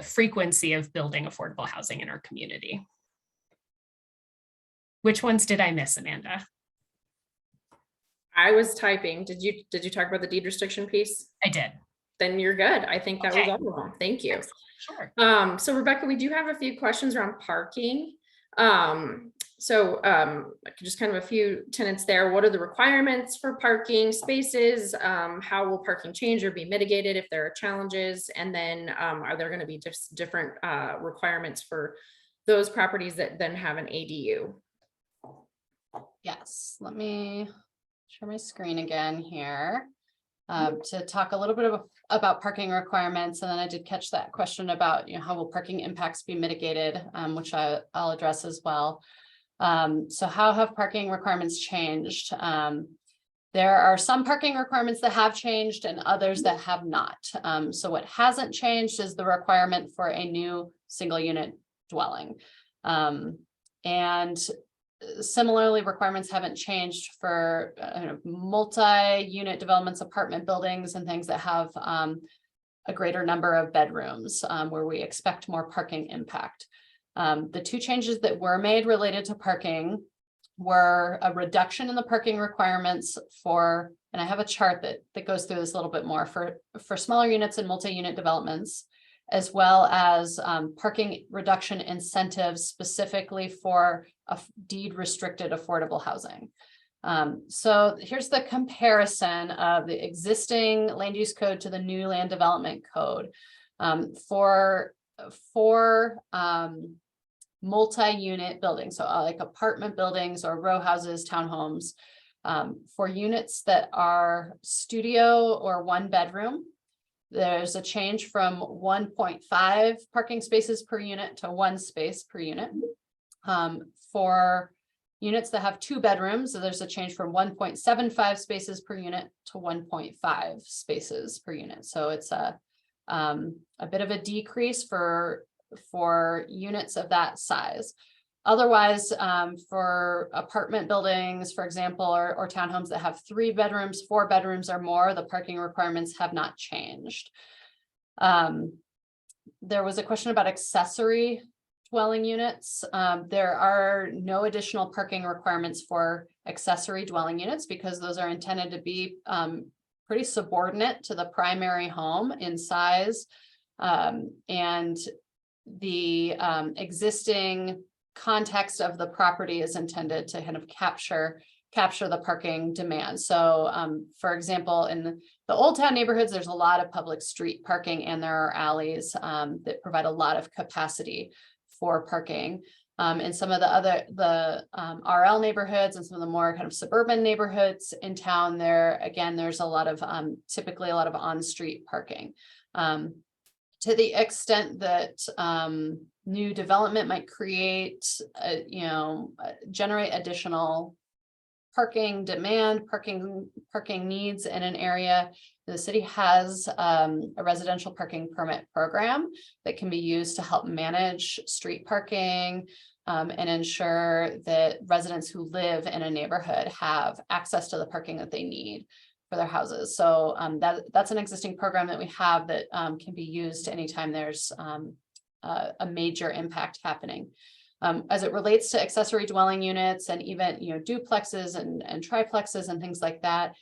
frequency of building affordable housing in our community. Which ones did I miss, Amanda? I was typing. Did you talk about the deed restriction piece? I did. Then you're good. I think that was Okay. all of them. Thank you. Sure. So Rebecca, we do have a few questions around parking. Just kind of a few tenets there. What are the requirements for parking spaces? How will parking change or be mitigated if there are challenges? And then are there going to be just different requirements for those properties that then have an ADU? Yes, let me share my screen again here to talk a little bit about parking requirements. And then I did catch that question about, how will parking impacts be mitigated, which I'll address as well. So how have parking requirements changed? There are some parking requirements that have changed and others that have not. So what hasn't changed is the requirement for a new single unit dwelling. And similarly, requirements haven't changed for multi-unit developments, apartment buildings, and things that have a greater number of bedrooms where we expect more parking impact. The two changes that were made related to parking were a reduction in the parking requirements for, and I have a chart that goes through this a little bit more, for smaller units and multi-unit developments, as well as parking reduction incentives specifically for a deed restricted affordable housing. So here's the comparison of the existing land use code to the new land development code. For multi-unit buildings, so like apartment buildings or row houses, townhomes, for units that are studio or one bedroom, there's a change from 1.5 parking spaces per unit to 1 space per unit. For Units that have 2 bedrooms, so there's a change from 1.75 spaces per unit to 1.5 spaces per unit. So it's a bit of a decrease for units of that size. Otherwise, for apartment buildings, for example, or townhomes that have 3 bedrooms, 4 bedrooms or more, the parking requirements have not changed. There was a question about accessory dwelling units. There are no additional parking requirements for accessory dwelling units because those are intended to be pretty subordinate to the primary home in size. And the existing context of the property is intended to kind of capture the parking demand. So for example, in the Old Town neighborhoods, there's a lot of public street parking and there are alleys that provide a lot of capacity for parking. In some of the RL neighborhoods and some of the more kind of suburban neighborhoods in town, there's a lot of typically a lot of on-street parking. To the extent that new development might create, generate additional parking demand, parking needs in an area, the city has a residential parking permit program that can be used to help manage street parking and ensure that residents who live in a neighborhood have access to the parking that they need for their houses. So that's an existing program that we have that can be used anytime there's a major impact happening. As it relates to accessory dwelling units and even duplexes and triplexes and things like that,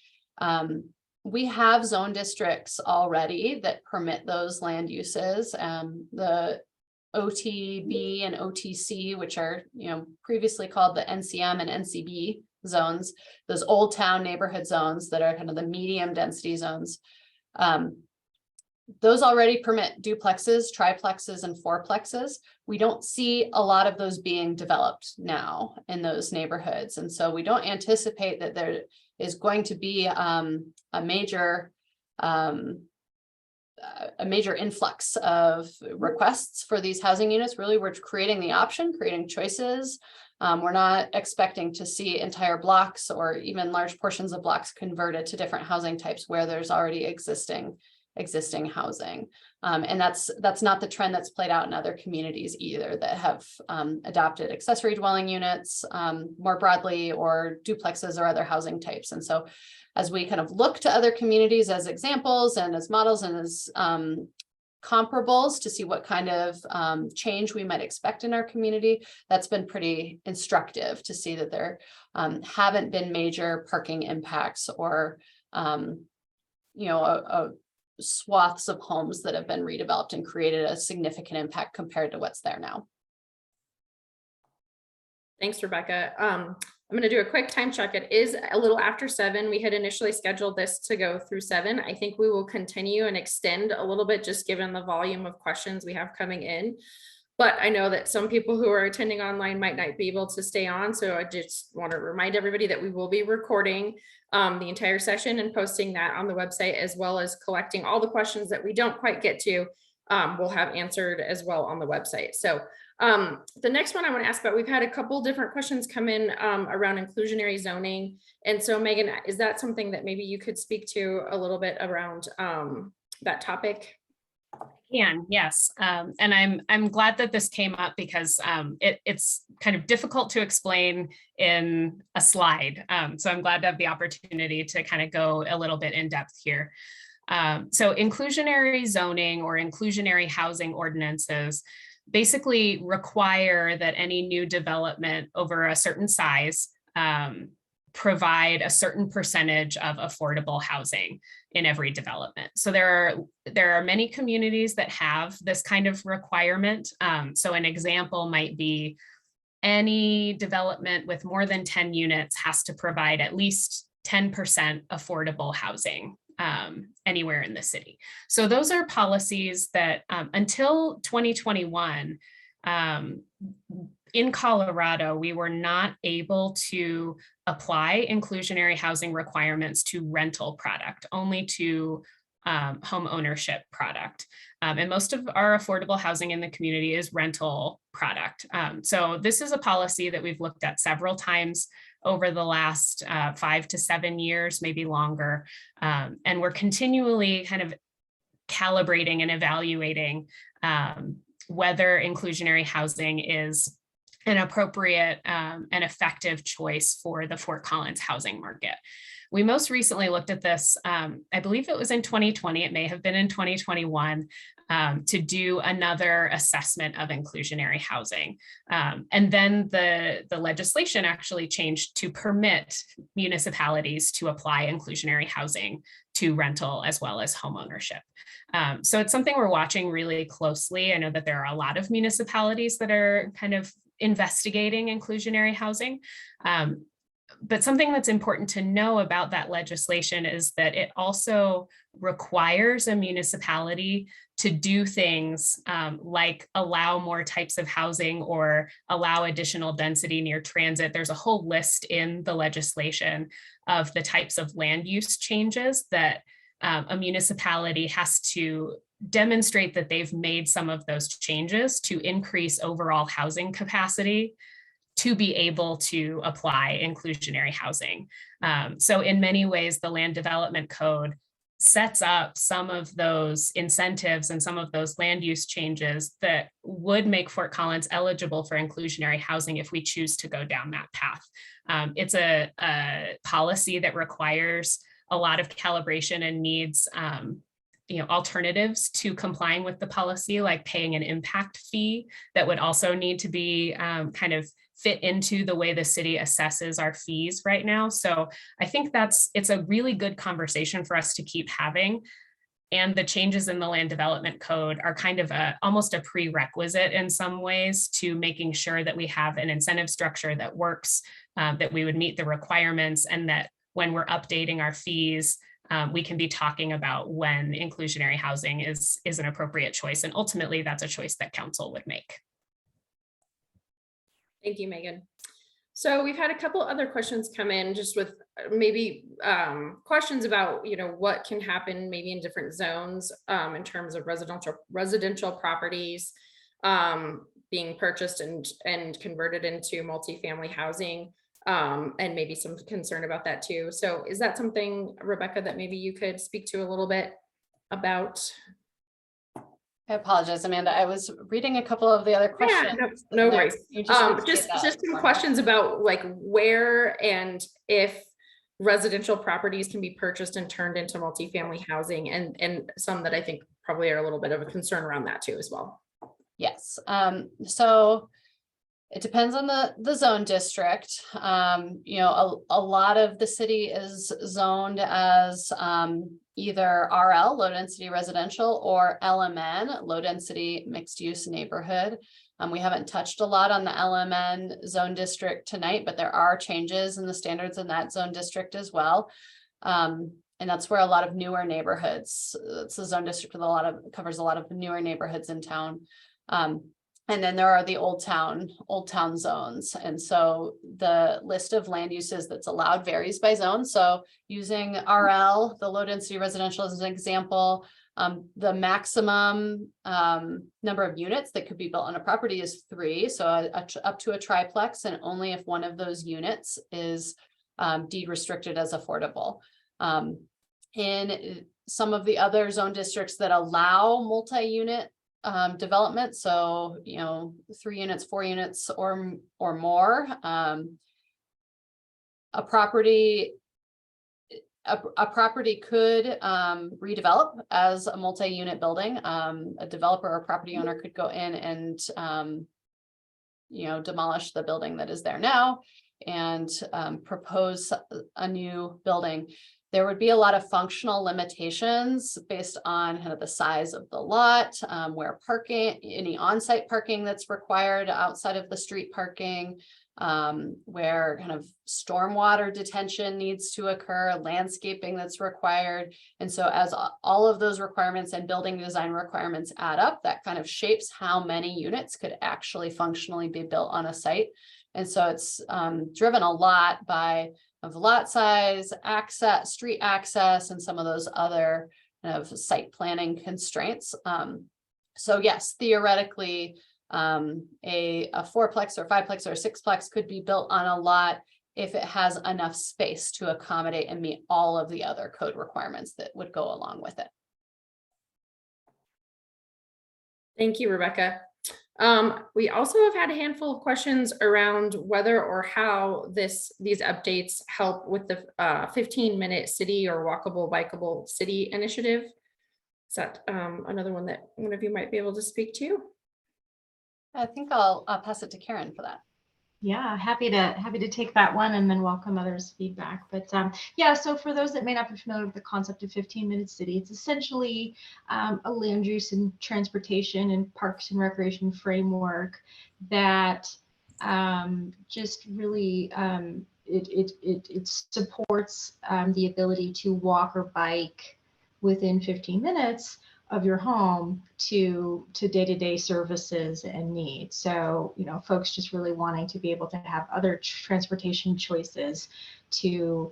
we have zone districts already that permit those land uses. The OTB and OTC, which are previously called the NCM and NCB zones, those Old Town neighborhood zones that are kind of the medium density zones. Those already permit duplexes, triplexes, and fourplexes. We don't see a lot of those being developed now in those neighborhoods. And so we don't anticipate that there is going to be a major influx of requests for these housing units. Really, we're creating the option, creating choices. We're not expecting to see entire blocks or even large portions of blocks converted to different housing types where there's already existing housing. And that's not the trend that's played out in other communities either that have adopted accessory dwelling units more broadly, or duplexes or other housing types. And so as we kind of look to other communities as examples and as models and as comparables to see what kind of change we might expect in our community, that's been pretty instructive to see that there haven't been major parking impacts or swaths of homes that have been redeveloped and created a significant impact compared to what's there now. Thanks, Rebecca. I'm going to do a quick time check. It is a little after 7. We had initially scheduled this to go through 7. I think we will continue and extend a little bit just given the volume of questions we have coming in. But I know that some people who are attending online might not be able to stay on. So I just want to remind everybody that we will be recording the entire session and posting that on the website, as well as collecting all the questions that we don't quite get to, we'll have answered as well on the website. So the next one I want to ask about, we've had a couple different questions come in around inclusionary zoning. And so Megan, is that something that maybe you could speak to a little bit around that topic? Yes. And I'm glad that this came up because it's kind of difficult to explain in a slide. So I'm glad to have the opportunity to kind of go a little bit in depth here. So inclusionary zoning or inclusionary housing ordinances basically require that any new development over a certain size provide a certain percentage of affordable housing in every development. So there are many communities that have this kind of requirement. So an example might be any development with more than 10 units has to provide at least 10% affordable housing anywhere in the city. So those are policies that until 2021, in Colorado, we were not able to apply inclusionary housing requirements to rental product, only to home ownership product. And most of our affordable housing in the community is rental product. So this is a policy that we've looked at several times over the last 5 to 7 years, maybe longer. And we're continually kind of calibrating and evaluating whether inclusionary housing is an appropriate and effective choice for the Fort Collins housing market. We most recently looked at this, I believe it was in 2020, it may have been in 2021, to do another assessment of inclusionary housing. And then the legislation actually changed to permit municipalities to apply inclusionary housing to rental as well as home ownership. So it's something we're watching really closely. I know that there are a lot of municipalities that are kind of investigating inclusionary housing. But something that's important to know about that legislation is that it also requires a municipality to do things like allow more types of housing or allow additional density near transit. There's a whole list in the legislation of the types of land use changes that a municipality has to demonstrate that they've made some of those changes to increase overall housing capacity to be able to apply inclusionary housing. So in many ways, the Land Development Code sets up some of those incentives and some of those land use changes that would make Fort Collins eligible for inclusionary housing if we choose to go down that path. It's a policy that requires a lot of calibration and needs alternatives to complying with the policy, like paying an impact fee that would also need to be kind of fit into the way the city assesses our fees right now. So I think it's a really good conversation for us to keep having. And the changes in the Land Development Code are kind of almost a prerequisite in some ways to making sure that we have an incentive structure that works, that we would meet the requirements, and that when we're updating our fees, we can be talking about when inclusionary housing is an appropriate choice. And ultimately, that's a choice that council would make. Thank you, Megan. So we've had a couple other questions come in just with maybe questions about, what can happen maybe in different zones in terms of residential properties being purchased and converted into multifamily housing, and maybe some concern about that too. So is that something, Rebecca, that maybe you could speak to a little bit about? I apologize, Amanda. I was reading a couple of the other questions. Yeah, no worries. Just some questions about like where and if residential properties can be purchased and turned into multifamily housing, and some that I think probably are a little bit of a concern around that too as well. Yes. So it depends on the zone district. A lot of the city is zoned as either RL, low density residential, or LMN, low density mixed use neighborhood. We haven't touched a lot on the LMN zone district tonight, but there are changes in the standards in that zone district as well. And that's where a lot of newer neighborhoods, it's a zone district with covers a lot of newer neighborhoods in town. And then there are the old town zones. And so the list of land uses that's allowed varies by zone. So using RL, the low density residential as an example, the maximum number of units that could be built on a property is 3. So up to a triplex, and only if one of those units is deed restricted as affordable. In some of the other zone districts that allow multi-unit development, so 3 units, 4 units or more, a property could redevelop as a multi-unit building. A developer or property owner could go in and demolish the building that is there now and propose a new building. There would be a lot of functional limitations based on kind of the size of the lot, where parking, any on-site parking that's required outside of the street parking, where kind of stormwater detention needs to occur, landscaping that's required. And so as all of those requirements and building design requirements add up, that kind of shapes how many units could actually functionally be built on a site. And so it's driven a lot by of lot size, access, street access, and some of those other of site planning constraints. So yes, theoretically, a fourplex or fiveplex or sixplex could be built on a lot if it has enough space to accommodate and meet all of the other code requirements that would go along with it. Thank you, Rebecca. We also have had a handful of questions around whether or how these updates help with the 15-minute city or walkable, bikeable city initiative. Is that another one that one of you might be able to speak to? I think I'll pass it to Karen for that. Yeah, happy to take that one and then welcome others' feedback. But yeah, so for those that may not be familiar with the concept of 15-minute city, it's essentially a land use and transportation and parks and recreation framework that just really it supports the ability to walk or bike within 15 minutes of your home to day-to-day services and needs. So, you know, folks just really wanting to be able to have other transportation choices to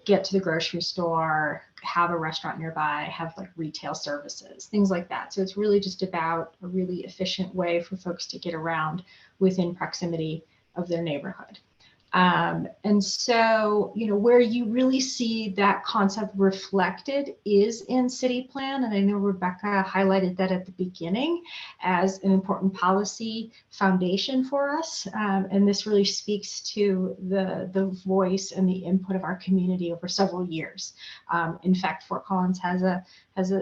get to the grocery store, have a restaurant nearby, have like retail services, things like that. So it's really just about a really efficient way for folks to get around within proximity of their neighborhood. And so, you know, where you really see that concept reflected is in city plan. And I know Rebecca highlighted that at the beginning as an important policy foundation for us. And this really speaks to the voice and the input of our community over several years. In fact, Fort Collins has a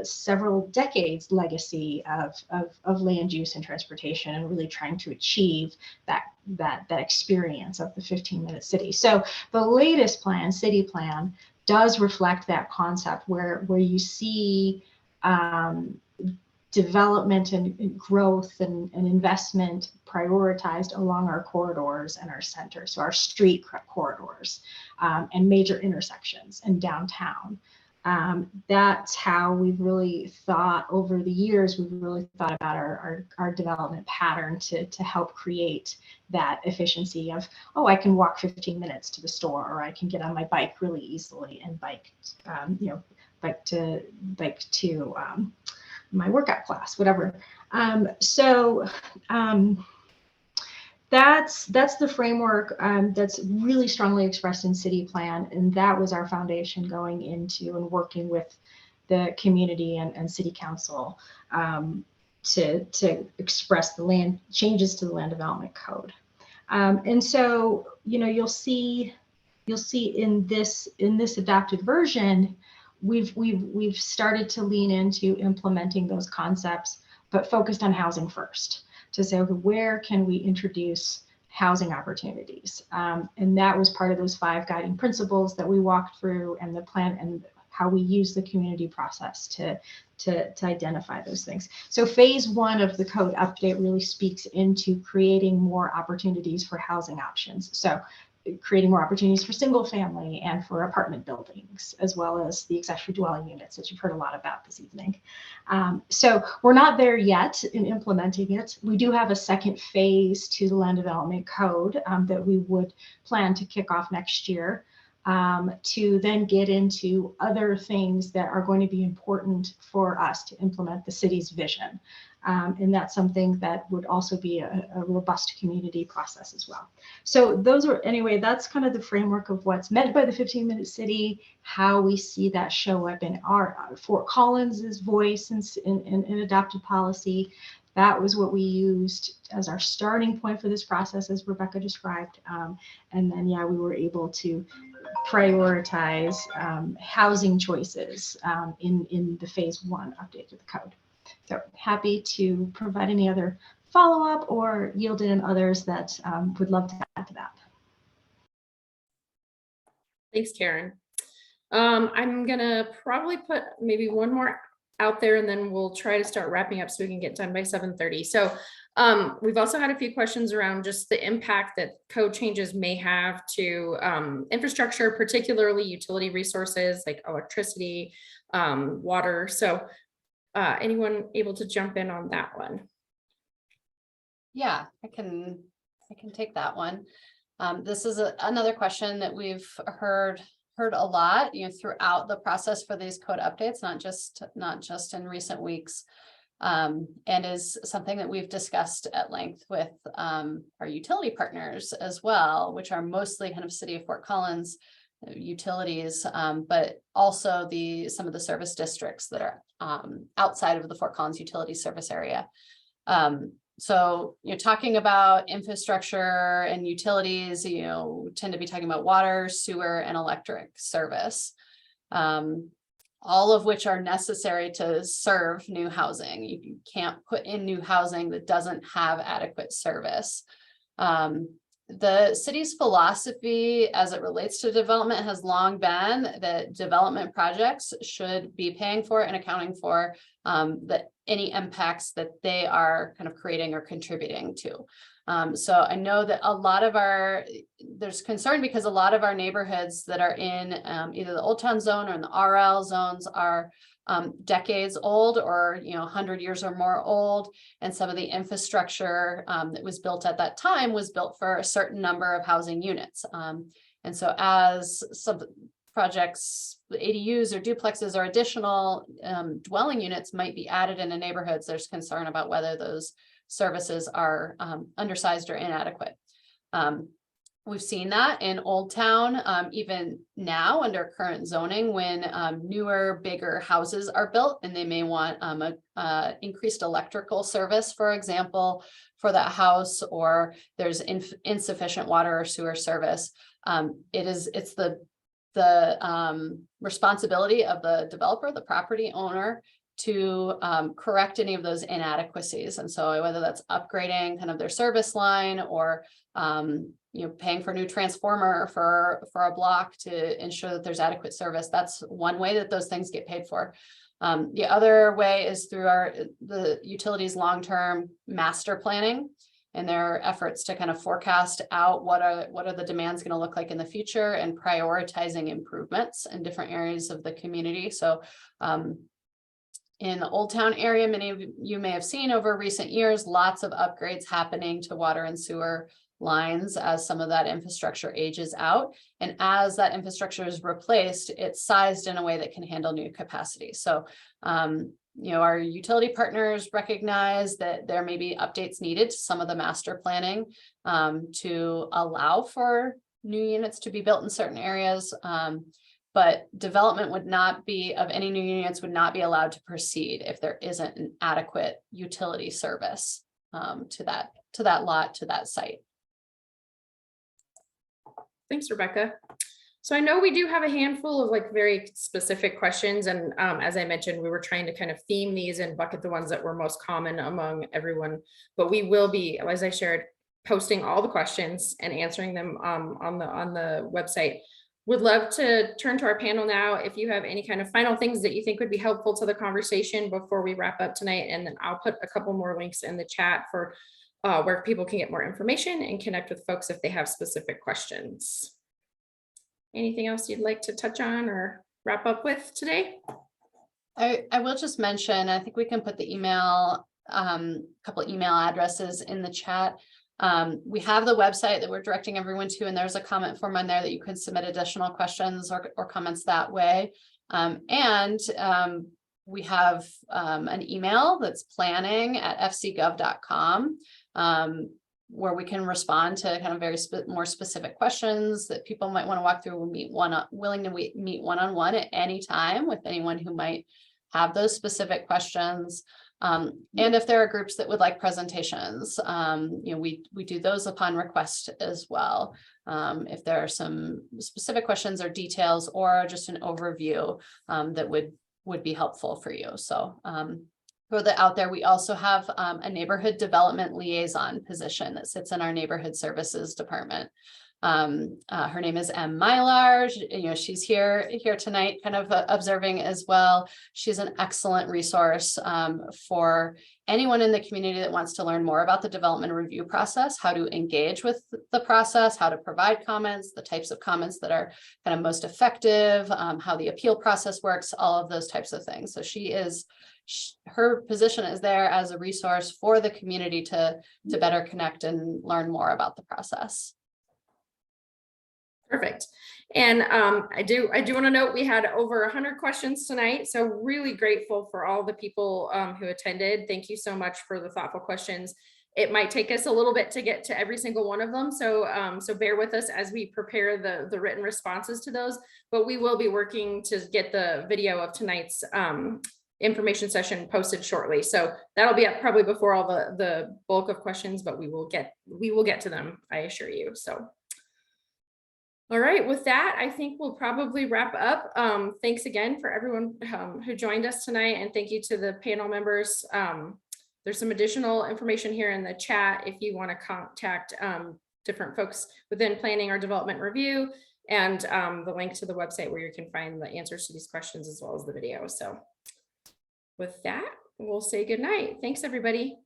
several decades legacy of land use and transportation and really trying to achieve that experience of the 15-minute city. So the latest plan, city plan, does reflect that concept where you see development and growth and investment prioritized along our corridors and our centers, so our street corridors and major intersections and downtown. That's how we've really thought over the years, we've really thought about our development pattern to help create that efficiency of, oh, I can walk 15 minutes to the store, or I can get on my bike really easily and bike to my workout class, whatever. That's the framework that's really strongly expressed in city plan, and that was our foundation going into and working with the community and city council to express the land changes to the land development code. And so, you know, you'll see in this adapted version, we've started to lean into implementing those concepts, but focused on housing first, to say, okay, where can we introduce housing opportunities? And that was part of those 5 guiding principles that we walked through, and the plan and how we use the community process to identify those things. So phase 1 of the code update really speaks into creating more opportunities for housing options. So creating more opportunities for single family and for apartment buildings, as well as the accessory dwelling units that you've heard a lot about this evening. So we're not there yet in implementing it. We do have a second phase to the land development code that we would plan to kick off next year, to then get into other things that are going to be important for us to implement the city's vision. And that's something that would also be a robust community process as well. So those are, anyway, that's kind of the framework of what's meant by the 15-minute city, how we see that show up in our Fort Collins's voice in adopted policy. That was what we used as our starting point for this process, as Rebecca described. And then, yeah, we were able to prioritize housing choices in the phase 1 update of the code. So happy to provide any other follow-up or yield in others that would love to add to that. Thanks, Karen. I'm gonna probably put maybe one more out there, and then we'll try to start wrapping up so we can get done by 7:30. So we've also had a few questions around just the impact that code changes may have to infrastructure, particularly utility resources like electricity, water. So anyone able to jump in on that one? Yeah, I can take that one. This is another question that we've heard heard a lot, throughout the process for these code updates, not just in recent weeks. And is something that we've discussed at length with our utility partners as well, which are mostly kind of City of Fort Collins utilities, but also some of the service districts that are outside of the Fort Collins utility service area. So you're talking about infrastructure and utilities, tend to be talking about water, sewer, and electric service. All of which are necessary to serve new housing. You can't put in new housing that doesn't have adequate service. The city's philosophy as it relates to development has long been that development projects should be paying for and accounting for any impacts that they are kind of creating or contributing to. So I know that there's concern because a lot of our neighborhoods that are in either the Old Town Zone or in the RL zones are decades old or 100 years or more old, and some of the infrastructure that was built at that time was built for a certain number of housing units. And so as some projects, ADUs or duplexes or additional dwelling units might be added into neighborhoods, there's concern about whether those services are undersized or inadequate. We've seen that in Old Town, even now under current zoning, when newer, bigger houses are built and they may want increased electrical service, for example, for that house, or there's insufficient water or sewer service. It's the responsibility of the developer, the property owner, to correct any of those inadequacies. And so whether that's upgrading kind of their service line or paying for a new transformer for a block to ensure that there's adequate service, that's one way that those things get paid for. The other way is through the utilities long-term master planning and their efforts to kind of forecast out what are the demands going to look like in the future and prioritizing improvements in different areas of the community. So in the Old Town area, many of you may have seen over recent years, lots of upgrades happening to water and sewer lines as some of that infrastructure ages out. And as that infrastructure is replaced, it's sized in a way that can handle new capacity. So, our utility partners recognize that there may be updates needed to some of the master planning to allow for new units to be built in certain areas. But development of any new units would not be allowed to proceed if there isn't an adequate utility service to that lot, to that site. Thanks, Rebecca. So I know we do have a handful of very specific questions. And as I mentioned, we were trying to kind of theme these and bucket the ones that were most common among everyone. But we will be, as I shared, posting all the questions and answering them on the website. Would love to turn to our panel now. If you have any kind of final things that you think would be helpful to the conversation before we wrap up tonight, and then I'll put a couple more links in the chat for where people can get more information and connect with folks if they have specific questions. Anything else you'd like to touch on or wrap up with today? I will just mention, I think we can put the email, couple email addresses in the chat. We have the website that we're directing everyone to, and there's a comment form on there that you can submit additional questions or comments that way. We have an email that's planning@fcgov.com, where we can respond to kind of very more specific questions that people might want to walk through. We'll willing to meet one-on-one at any time with anyone who might have those specific questions. And if there are groups that would like presentations, we do those upon request as well. If there are some specific questions or details or just an overview that would be helpful for you. So for the out there, we also have a neighborhood development liaison position that sits in our neighborhood services department. Her name is M. Mylar. She's here tonight, kind of observing as well. She's an excellent resource for anyone in the community that wants to learn more about the development review process, how to engage with the process, how to provide comments, the types of comments that are kind of most effective, how the appeal process works, all of those types of things. So her position is there as a resource for the community to better connect and learn more about the process. Perfect. And I do want to note we had over 100 questions tonight. So really grateful for all the people who attended. Thank you so much for the thoughtful questions. It might take us a little bit to get to every single one of them. So so bear with us as we prepare the written responses to those, but we will be working to get the video of tonight's information session posted shortly. So that'll be up probably before all the bulk of questions, but we will get to them, I assure you. So all right, with that, I think we'll probably wrap up. Thanks again for everyone who joined us tonight, and thank you to the panel members. There's some additional information here in the chat if you want to contact different folks within planning or development review, and the link to the website where you can find the answers to these questions as well as the video. So with that, we'll say good night. Thanks, everybody.